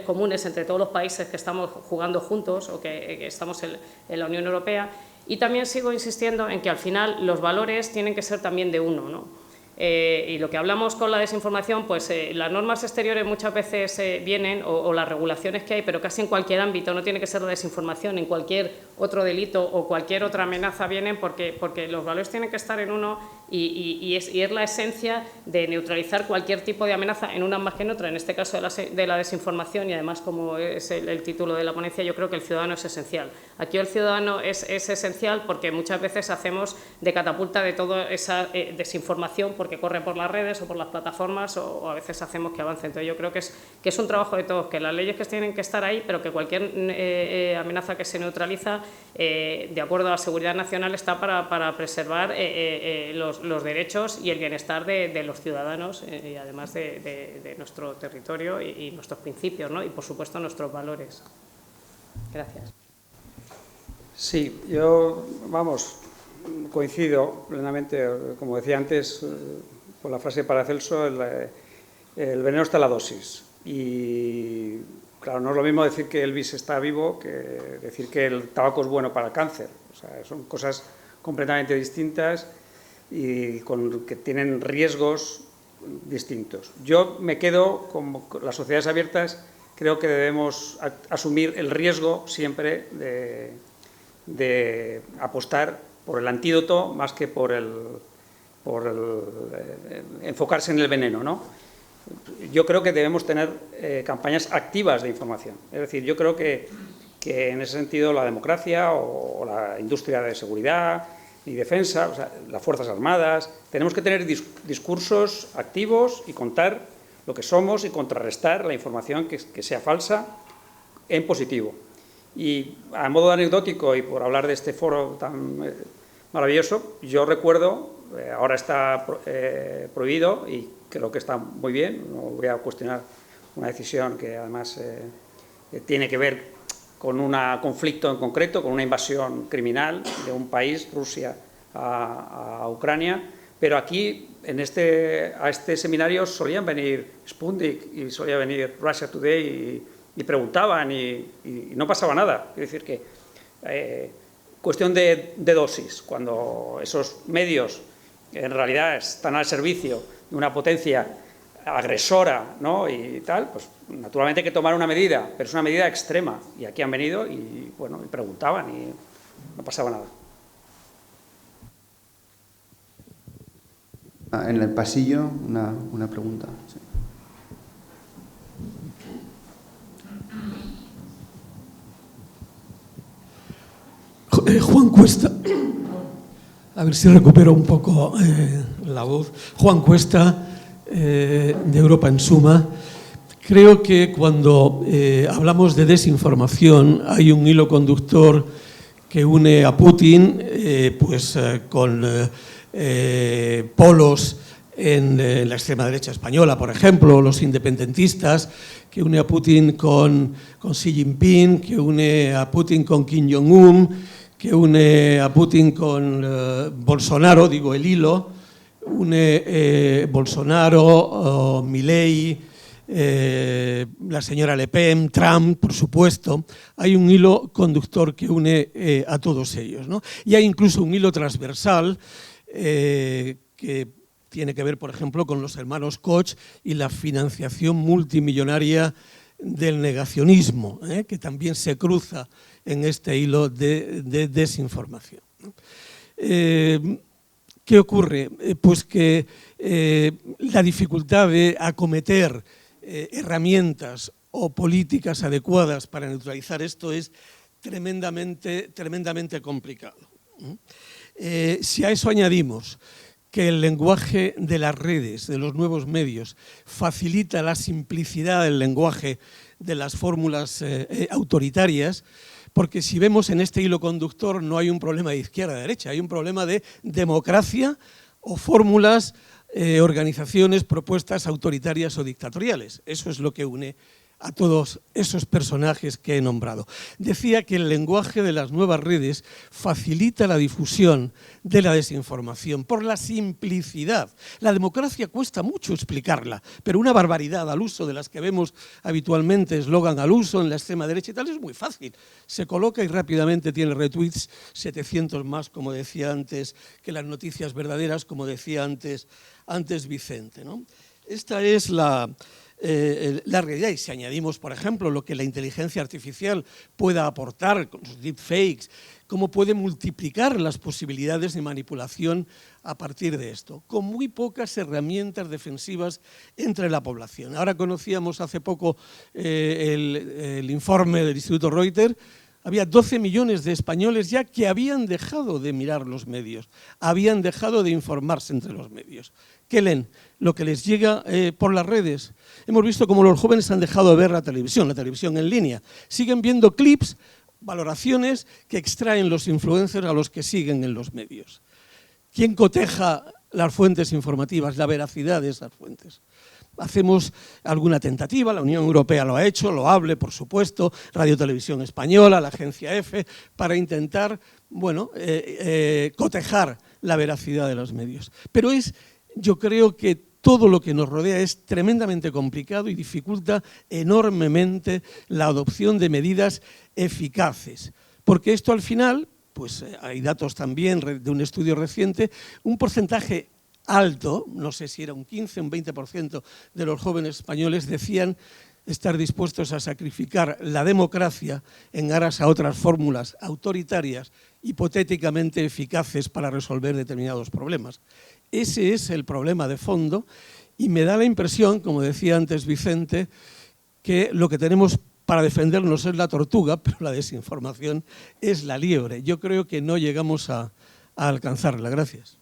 [SPEAKER 2] comunes entre todos los países que estamos jugando juntos o que estamos en la Unión Europea. Y también sigo insistiendo en que al final los valores tienen que ser también de uno, ¿no? Y lo que hablamos con la desinformación, pues las normas exteriores muchas veces vienen, o las regulaciones que hay, pero casi en cualquier ámbito, no tiene que ser la desinformación, en cualquier otro delito o cualquier otra amenaza vienen porque los valores tienen que estar en uno y es la esencia de neutralizar cualquier tipo de amenaza en una más que en otra, en este caso de la desinformación, y además, como es el título de la ponencia, yo creo que el ciudadano es esencial. Aquí el ciudadano es esencial porque muchas veces hacemos de catapulta de toda esa desinformación que corre por las redes o por las plataformas o a veces hacemos que avance. Entonces yo creo que es un trabajo de todos, que las leyes que tienen que estar ahí, pero que cualquier amenaza que se neutraliza, de acuerdo a la seguridad nacional, está para preservar los derechos y el bienestar de los ciudadanos y además de nuestro territorio y nuestros principios, ¿no? Y por supuesto nuestros valores. Gracias.
[SPEAKER 4] Sí, yo, coincido plenamente, como decía antes, con la frase de Paracelso, el veneno está en la dosis. Y claro, no es lo mismo decir que Elvis está vivo que decir que el tabaco es bueno para el cáncer. O sea, son cosas completamente distintas y que tienen riesgos distintos. Yo me quedo con las sociedades abiertas, creo que debemos asumir el riesgo siempre de apostar por el antídoto más que por enfocarse en el veneno, ¿no? Yo creo que debemos tener campañas activas de información. Es decir, yo creo que en ese sentido la democracia o la industria de seguridad y defensa, o sea, las Fuerzas Armadas, tenemos que tener discursos activos y contar lo que somos y contrarrestar la información que sea falsa en positivo. Y a modo anecdótico y por hablar de este foro tan maravilloso, yo recuerdo, ahora está prohibido y creo que está muy bien, no voy a cuestionar una decisión que además tiene que ver con un conflicto en concreto, con una invasión criminal de un país, Rusia, a Ucrania, pero aquí a este seminario solían venir Sputnik y solía venir Russia Today y preguntaban y no pasaba nada. Es decir, que cuestión de dosis, cuando esos medios en realidad están al servicio de una potencia agresora, ¿no? Y tal, pues naturalmente hay que tomar una medida, pero es una medida extrema. Y aquí han venido y, bueno, y preguntaban y no pasaba nada.
[SPEAKER 1] En el pasillo, una pregunta. Sí.
[SPEAKER 6] Juan Cuesta, a ver si recupero un poco la voz. Juan Cuesta, de Europa en Suma. Creo que cuando hablamos de desinformación hay un hilo conductor que une a Putin con polos en la extrema derecha española, por ejemplo, los independentistas, que une a Putin con Xi Jinping, que une a Putin con Kim Jong-un, que une a Putin con Bolsonaro, digo el hilo, une Bolsonaro, Milei, la señora Le Pen, Trump, por supuesto. Hay un hilo conductor que une a todos ellos, ¿no? Y hay incluso un hilo transversal que tiene que ver, por ejemplo, con los hermanos Koch y la financiación multimillonaria del negacionismo, que también se cruza en este hilo de desinformación. ¿Qué ocurre? Pues que la dificultad de acometer herramientas o políticas adecuadas para neutralizar esto es tremendamente complicado. Si a eso añadimos que el lenguaje de las redes, de los nuevos medios, facilita la simplicidad del lenguaje de las fórmulas autoritarias, porque si vemos en este hilo conductor no hay un problema de izquierda a derecha, hay un problema de democracia o fórmulas, organizaciones, propuestas autoritarias o dictatoriales. Eso es lo que une a todos esos personajes que he nombrado. Decía que el lenguaje de las nuevas redes facilita la difusión de la desinformación por la simplicidad. La democracia cuesta mucho explicarla, pero una barbaridad al uso de las que vemos habitualmente, eslogan al uso en la extrema derecha y tal, es muy fácil. Se coloca y rápidamente tiene retweets, 700 más, como decía antes, que las noticias verdaderas, como decía antes Vicente, ¿no? Esta es la realidad, y si añadimos, por ejemplo, lo que la inteligencia artificial pueda aportar con sus deepfakes, cómo puede multiplicar las posibilidades de manipulación a partir de esto, con muy pocas herramientas defensivas entre la población. Ahora conocíamos hace poco el informe del Instituto Reuters. Había 12 millones de españoles ya que habían dejado de mirar los medios, habían dejado de informarse entre los medios. ¿Qué leen? Lo que les llega por las redes. Hemos visto cómo los jóvenes han dejado de ver la televisión en línea. Siguen viendo clips, valoraciones que extraen los influencers a los que siguen en los medios. ¿Quién coteja las fuentes informativas, la veracidad de esas fuentes? Hacemos alguna tentativa, la Unión Europea lo ha hecho, lo hable, por supuesto, Radio Televisión Española, la agencia EFE, para intentar, cotejar la veracidad de los medios. Pero yo creo que todo lo que nos rodea es tremendamente complicado y dificulta enormemente la adopción de medidas eficaces, porque esto al final, pues hay datos también de un estudio reciente, un porcentaje alto, no sé si era un 15 o un 20% de los jóvenes españoles decían estar dispuestos a sacrificar la democracia en aras a otras fórmulas autoritarias hipotéticamente eficaces para resolver determinados problemas. Ese es el problema de fondo y me da la impresión, como decía antes Vicente, que lo que tenemos para defendernos es la tortuga, pero la desinformación es la liebre. Yo creo que no llegamos a alcanzarla. Gracias.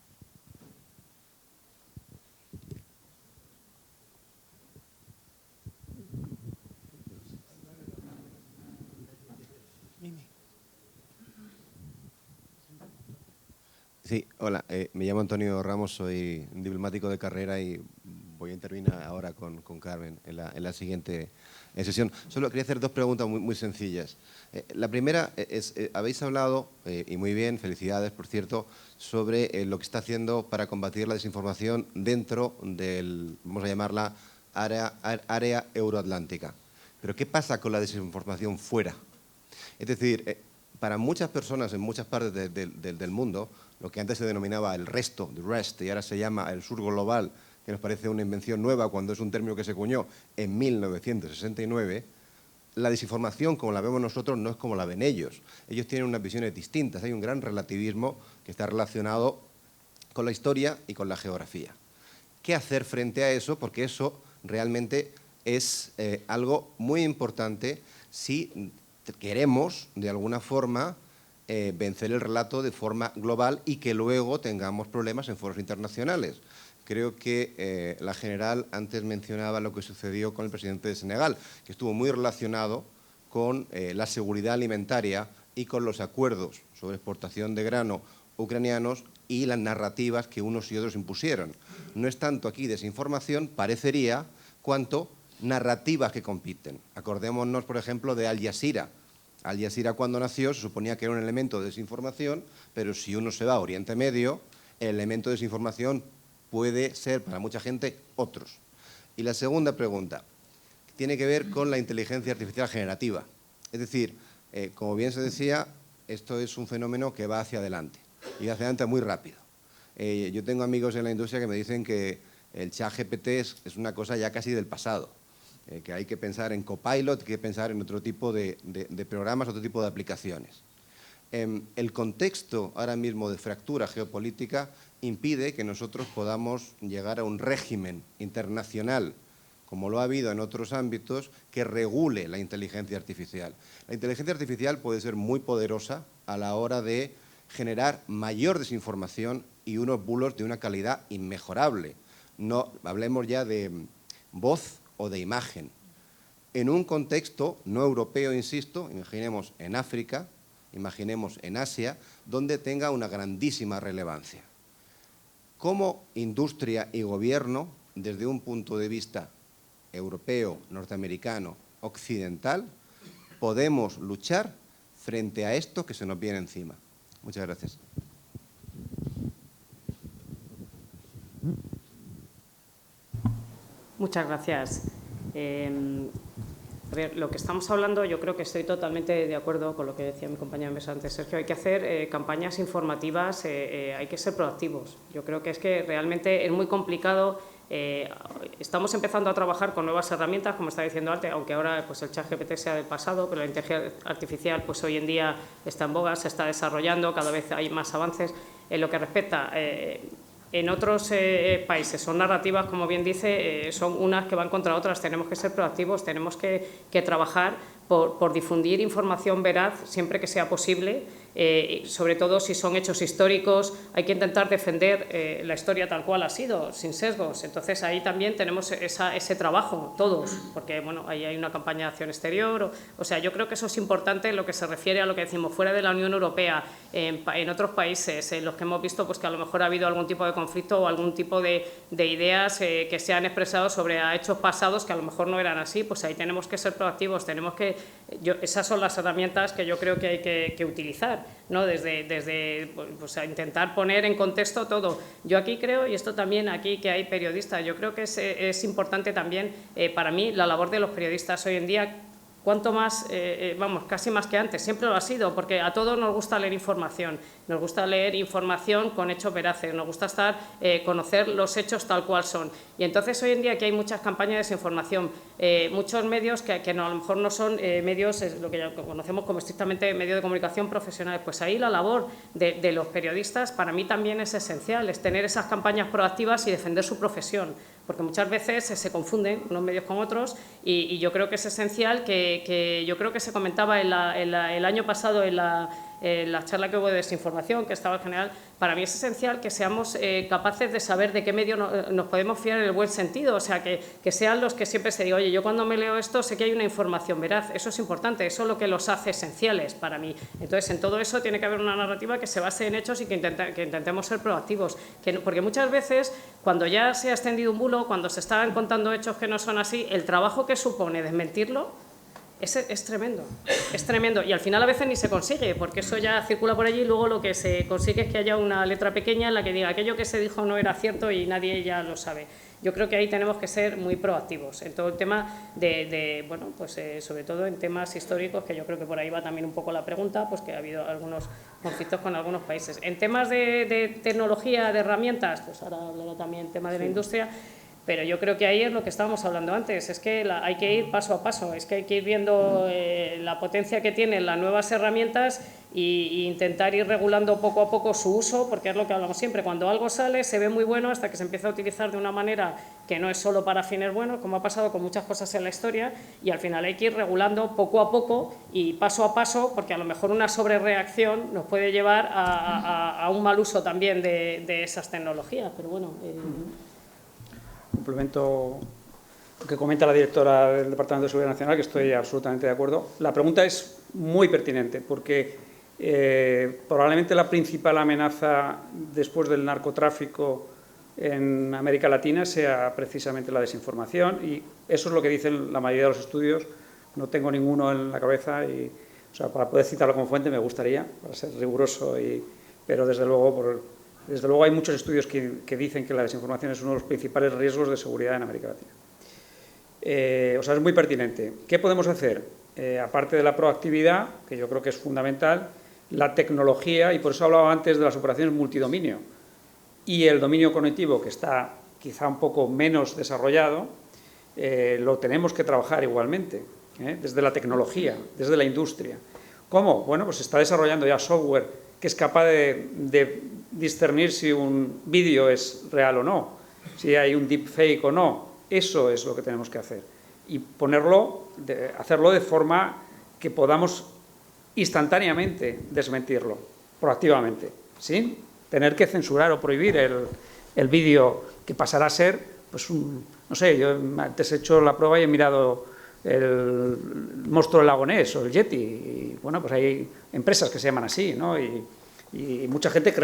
[SPEAKER 7] Sí, hola, me llamo Antonio Ramos, soy diplomático de carrera y voy a intervenir ahora con Carmen en la siguiente sesión. Solo quería hacer dos preguntas muy sencillas. La primera es, habéis hablado, y muy bien, felicidades por cierto, sobre lo que está haciendo para combatir la desinformación dentro del, vamos a llamarla, área euroatlántica. Pero ¿qué pasa con la desinformación fuera? Es decir, para muchas personas en muchas partes del mundo, lo que antes se denominaba el resto, the rest, y ahora se llama el sur global, que nos parece una invención nueva cuando es un término que se acuñó en 1969, la desinformación, como la vemos nosotros, no es como la ven ellos. Ellos tienen unas visiones distintas. Hay un gran relativismo que está relacionado con la historia y con la geografía. ¿Qué hacer frente a eso? Porque eso realmente es algo muy importante si queremos, de alguna forma, vencer el relato de forma global y que luego tengamos problemas en foros internacionales. Creo que la general antes mencionaba lo que sucedió con el presidente de Senegal, que estuvo muy relacionado con la seguridad alimentaria y con los acuerdos sobre exportación de grano ucranianos y las narrativas que unos y otros impusieron. No es tanto aquí desinformación, parecería, cuanto narrativas que compiten. Acordémonos, por ejemplo, de Al Jazeera. Al Jazeera, cuando nació, se suponía que era un elemento de desinformación, pero si uno se va a Oriente Medio, el elemento de desinformación puede ser para mucha gente otros. Y la segunda pregunta tiene que ver con la inteligencia artificial generativa. Es decir, como bien se decía, esto es un fenómeno que va hacia adelante, y hacia adelante muy rápido. Yo tengo amigos en la industria que me dicen que el ChatGPT es una cosa ya casi del pasado. Que hay que pensar en Copilot, hay que pensar en otro tipo de programas, otro tipo de aplicaciones. El contexto ahora mismo de fractura geopolítica impide que nosotros podamos llegar a un régimen internacional, como lo ha habido en otros ámbitos, que regule la inteligencia artificial. La inteligencia artificial puede ser muy poderosa a la hora de generar mayor desinformación y unos bulos de una calidad inmejorable. No hablemos ya de voz o de imagen. En un contexto no europeo, insisto, imaginemos en África, imaginemos en Asia, donde tenga una grandísima relevancia. ¿Cómo industria y gobierno, desde un punto de vista europeo, norteamericano, occidental, podemos luchar frente a esto que se nos viene encima? Muchas gracias.
[SPEAKER 2] Muchas gracias. A ver, lo que estamos hablando, yo creo que estoy totalmente de acuerdo con lo que decía mi compañero de mesa antes, Sergio. Hay que hacer campañas informativas, hay que ser proactivos. Yo creo que es que realmente es muy complicado. Estamos empezando a trabajar con nuevas herramientas, como estaba diciendo antes, aunque ahora pues, el ChatGPT sea del pasado, pero la inteligencia artificial pues, hoy en día está en boga, se está desarrollando, cada vez hay más avances. En lo que respecta en otros países son narrativas, como bien dice, son unas que van contra otras. Tenemos que ser proactivos, tenemos que trabajar por difundir información veraz siempre que sea posible, sobre todo si son hechos históricos. Hay que intentar defender la historia tal cual ha sido, sin sesgos. Entonces, ahí también tenemos ese trabajo, todos, porque bueno, ahí hay una campaña de acción exterior. O sea, yo creo que eso es importante en lo que se refiere a lo que decimos fuera de la Unión Europea, en otros países, en los que hemos visto pues, que a lo mejor ha habido algún tipo de conflicto o algún tipo de ideas que se han expresado sobre hechos pasados que a lo mejor no eran así. Pues ahí tenemos que ser proactivos, tenemos que... esas son las herramientas que yo creo que hay que utilizar, ¿no? Desde pues, a intentar poner en contexto todo. Yo aquí creo, y esto también aquí que hay periodistas, yo creo que es importante también para mí la labor de los periodistas hoy en día. Cuanto más, vamos, casi más que antes, siempre lo ha sido, porque a todos nos gusta leer información con hechos veraces, nos gusta conocer los hechos tal cual son. Y entonces hoy en día aquí hay muchas campañas de desinformación, muchos medios que no, a lo mejor no son medios, lo que ya conocemos como estrictamente medios de comunicación profesionales. Pues ahí la labor de los periodistas para mí también es esencial, es tener esas campañas proactivas y defender su profesión, porque muchas veces se confunden unos medios con otros y yo creo que es esencial que yo creo que se comentaba el año pasado en la charla que hubo de desinformación, que estaba el general, para mí es esencial que seamos capaces de saber de qué medio nos podemos fiar en el buen sentido, o sea, que sean los que siempre se diga, oye, yo cuando me leo esto sé que hay una información veraz, eso es importante, eso es lo que los hace esenciales para mí. Entonces, en todo eso tiene que haber una narrativa que se base en hechos y que intentemos ser proactivos, porque muchas veces, cuando ya se ha extendido un bulo, cuando se están contando hechos que no son así, el trabajo que supone desmentirlo es tremendo, y al final a veces ni se consigue, porque eso ya circula por allí y luego lo que se consigue es que haya una letra pequeña en la que diga aquello que se dijo no era cierto y nadie ya lo sabe. Yo creo que ahí tenemos que ser muy proactivos en todo el tema bueno, pues sobre todo en temas históricos, que yo creo que por ahí va también un poco la pregunta, pues que ha habido algunos conflictos con algunos países. En temas de tecnología, de herramientas, pues ahora hablará también el tema de la industria. Pero yo creo que ahí es lo que estábamos hablando antes, es que hay que ir paso a paso, es que hay que ir viendo la potencia que tienen las nuevas herramientas e intentar ir regulando poco a poco su uso, porque es lo que hablamos siempre, cuando algo sale se ve muy bueno hasta que se empieza a utilizar de una manera que no es solo para fines buenos, como ha pasado con muchas cosas en la historia, y al final hay que ir regulando poco a poco y paso a paso, porque a lo mejor una sobrereacción nos puede llevar a un mal uso también de esas tecnologías, pero bueno...
[SPEAKER 4] Complemento lo que comenta la directora del Departamento de Seguridad Nacional, que estoy absolutamente de acuerdo. La pregunta es muy pertinente, porque probablemente la principal amenaza después del narcotráfico en América Latina sea precisamente la desinformación, y eso es lo que dicen la mayoría de los estudios. No tengo ninguno en la cabeza, o sea, para poder citarlo como fuente me gustaría, para ser riguroso, pero desde luego hay muchos estudios que dicen que la desinformación es uno de los principales riesgos de seguridad en América Latina. O sea, es muy pertinente. ¿Qué podemos hacer? Aparte de la proactividad, que yo creo que es fundamental, la tecnología, y por eso hablaba antes de las operaciones multidominio, y el dominio cognitivo, que está quizá un poco menos desarrollado, lo tenemos que trabajar igualmente, desde la tecnología, desde la industria. ¿Cómo? Bueno, pues se está desarrollando ya software que es capaz de discernir si un vídeo es real o no, si hay un deepfake o no. Eso es lo que tenemos que hacer. Y hacerlo de forma que podamos instantáneamente desmentirlo, proactivamente, sin tener que censurar o prohibir el vídeo, que pasará a ser, pues no sé, yo antes he hecho la prueba y he mirado el monstruo del lago Ness o el Yeti, y bueno, pues hay empresas que se llaman así, ¿no? Y mucha gente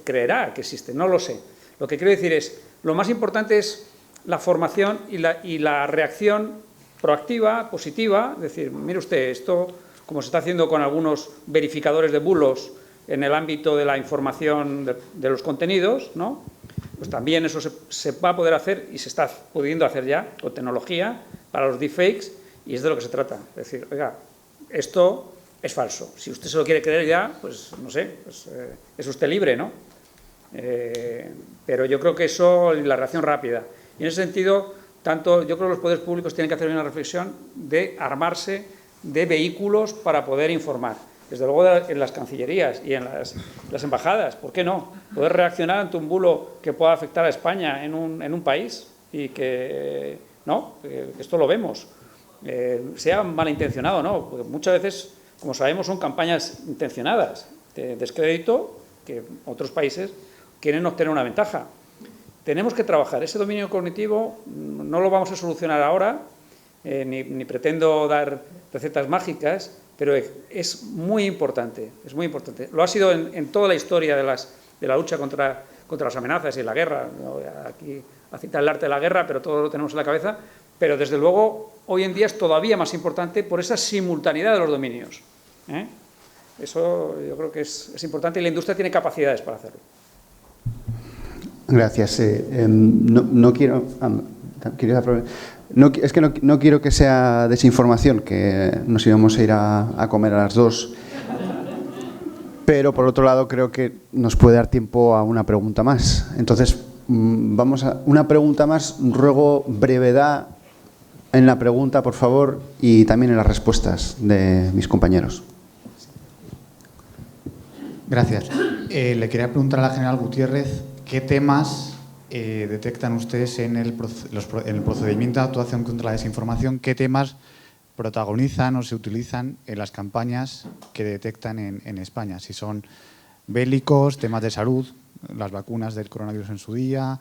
[SPEAKER 4] creerá que existe, no lo sé. Lo que quiero decir es, lo más importante es la formación y la reacción proactiva, positiva, es decir, mire usted, esto, como se está haciendo con algunos verificadores de bulos en el ámbito de la información de los contenidos, ¿no? Pues también eso se va a poder hacer, y se está pudiendo hacer ya con tecnología para los deepfakes, y es de lo que se trata. Es decir, oiga, esto es falso. Si usted se lo quiere creer ya, pues no sé, pues, es usted libre, ¿no? Pero yo creo que eso, la reacción rápida. Y en ese sentido, yo creo que los poderes públicos tienen que hacer una reflexión de armarse de vehículos para poder informar. Desde luego en las cancillerías y en las embajadas, ¿por qué no? Poder reaccionar ante un bulo que pueda afectar a España en un país, y que no, que esto lo vemos, sea malintencionado o no, porque muchas veces, como sabemos, son campañas intencionadas de descrédito que otros países quieren obtener una ventaja. Tenemos que trabajar ese dominio cognitivo, no lo vamos a solucionar ahora, ni pretendo dar recetas mágicas, pero es muy importante, es muy importante. Lo ha sido en toda la historia de la lucha contra las amenazas y la guerra. No voy aquí a citar el arte de la guerra, pero todo lo tenemos en la cabeza. Pero desde luego hoy en día es todavía más importante por esa simultaneidad de los dominios. Eso yo creo que es importante, y la industria tiene capacidades para hacerlo.
[SPEAKER 1] Gracias. No quiero que sea desinformación, que nos íbamos a ir a comer a las 2, pero por otro lado creo que nos puede dar tiempo a una pregunta más. Entonces, vamos a una pregunta más. Ruego brevedad en la pregunta, por favor, y también en las respuestas de mis compañeros.
[SPEAKER 8] Gracias. Le quería preguntar a la general Gutiérrez qué temas detectan ustedes en el procedimiento de actuación contra la desinformación, qué temas protagonizan o se utilizan en las campañas que detectan en España. Si son bélicos, temas de salud, las vacunas del coronavirus en su día,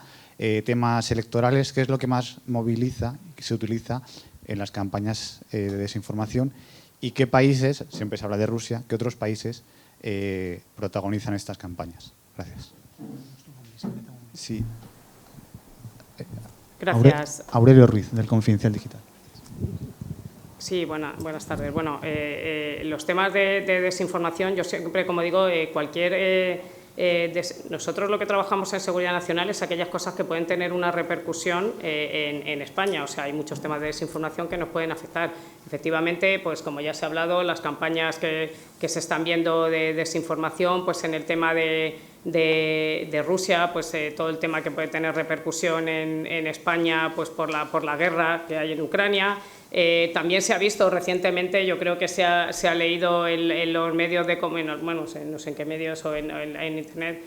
[SPEAKER 8] temas electorales, ¿qué es lo que más moviliza y se utiliza en las campañas de desinformación? ¿Y qué países, siempre se habla de Rusia, qué otros países protagonizan estas campañas? Gracias.
[SPEAKER 7] Sí.
[SPEAKER 2] Gracias.
[SPEAKER 8] Aurelio Ruiz, del Confidencial Digital.
[SPEAKER 2] Sí, buenas tardes. Bueno, los temas de desinformación, yo siempre, como digo, nosotros lo que trabajamos en Seguridad Nacional es aquellas cosas que pueden tener una repercusión en España. O sea, hay muchos temas de desinformación que nos pueden afectar. Efectivamente, pues como ya se ha hablado, las campañas que se están viendo de desinformación, pues en el tema de Rusia, pues todo el tema que puede tener repercusión en España, pues por la guerra que hay en Ucrania. También se ha visto recientemente, yo creo que se ha leído en los medios de bueno, no sé en qué medios o en Internet,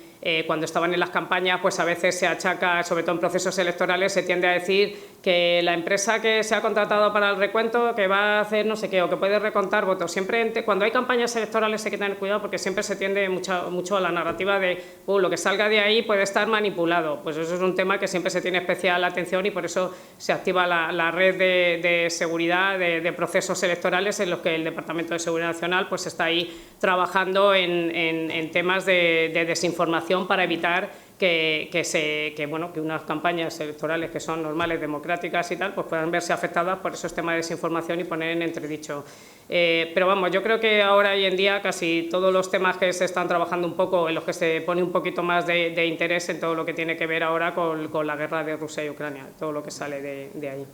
[SPEAKER 2] cuando estaban en las campañas, pues a veces se achaca, sobre todo en procesos electorales, se tiende a decir que la empresa que se ha contratado para el recuento, que va a hacer no sé qué, o que puede recontar votos. Siempre, cuando hay campañas electorales hay que tener cuidado porque siempre se tiende mucho a la narrativa de lo que salga de ahí puede estar manipulado. Pues eso es un tema que siempre se tiene especial atención y por eso se activa la red de seguridad de procesos electorales en los que el Departamento de Seguridad Nacional pues está ahí trabajando en temas de desinformación para evitar que unas campañas electorales que son normales, democráticas y tal, pues puedan verse afectadas por esos temas de desinformación y poner en entredicho. Pero vamos, yo creo que ahora hoy en día casi todos los temas que se están trabajando un poco, en los que se pone un poquito más de interés en todo lo que tiene que ver ahora con la guerra de Rusia y Ucrania, todo lo que sale de ahí.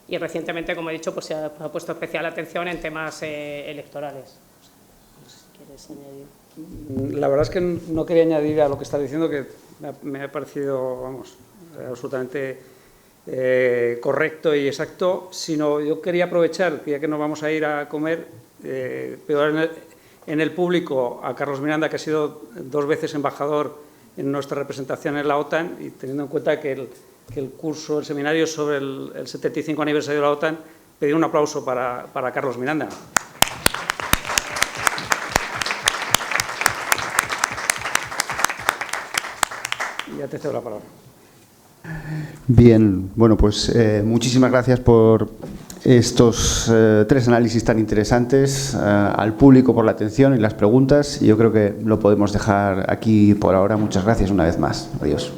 [SPEAKER 2] Y recientemente, como he dicho, pues se ha puesto especial atención en temas electorales. No sé si quieres añadir.
[SPEAKER 4] La verdad es que no quería añadir a lo que está diciendo, que me ha parecido, vamos, absolutamente correcto y exacto, sino yo quería aprovechar, ya que nos vamos a ir a comer, pero en el público a Carlos Miranda, que ha sido 2 veces embajador en nuestra representación en la OTAN, y teniendo en cuenta que el seminario sobre el 75 aniversario de la OTAN, pedir un aplauso para Carlos Miranda. Ya te cedo la palabra.
[SPEAKER 1] Bien, bueno, pues muchísimas gracias por estos 3 análisis tan interesantes, al público por la atención y las preguntas, y yo creo que lo podemos dejar aquí por ahora. Muchas gracias una vez más. Adiós.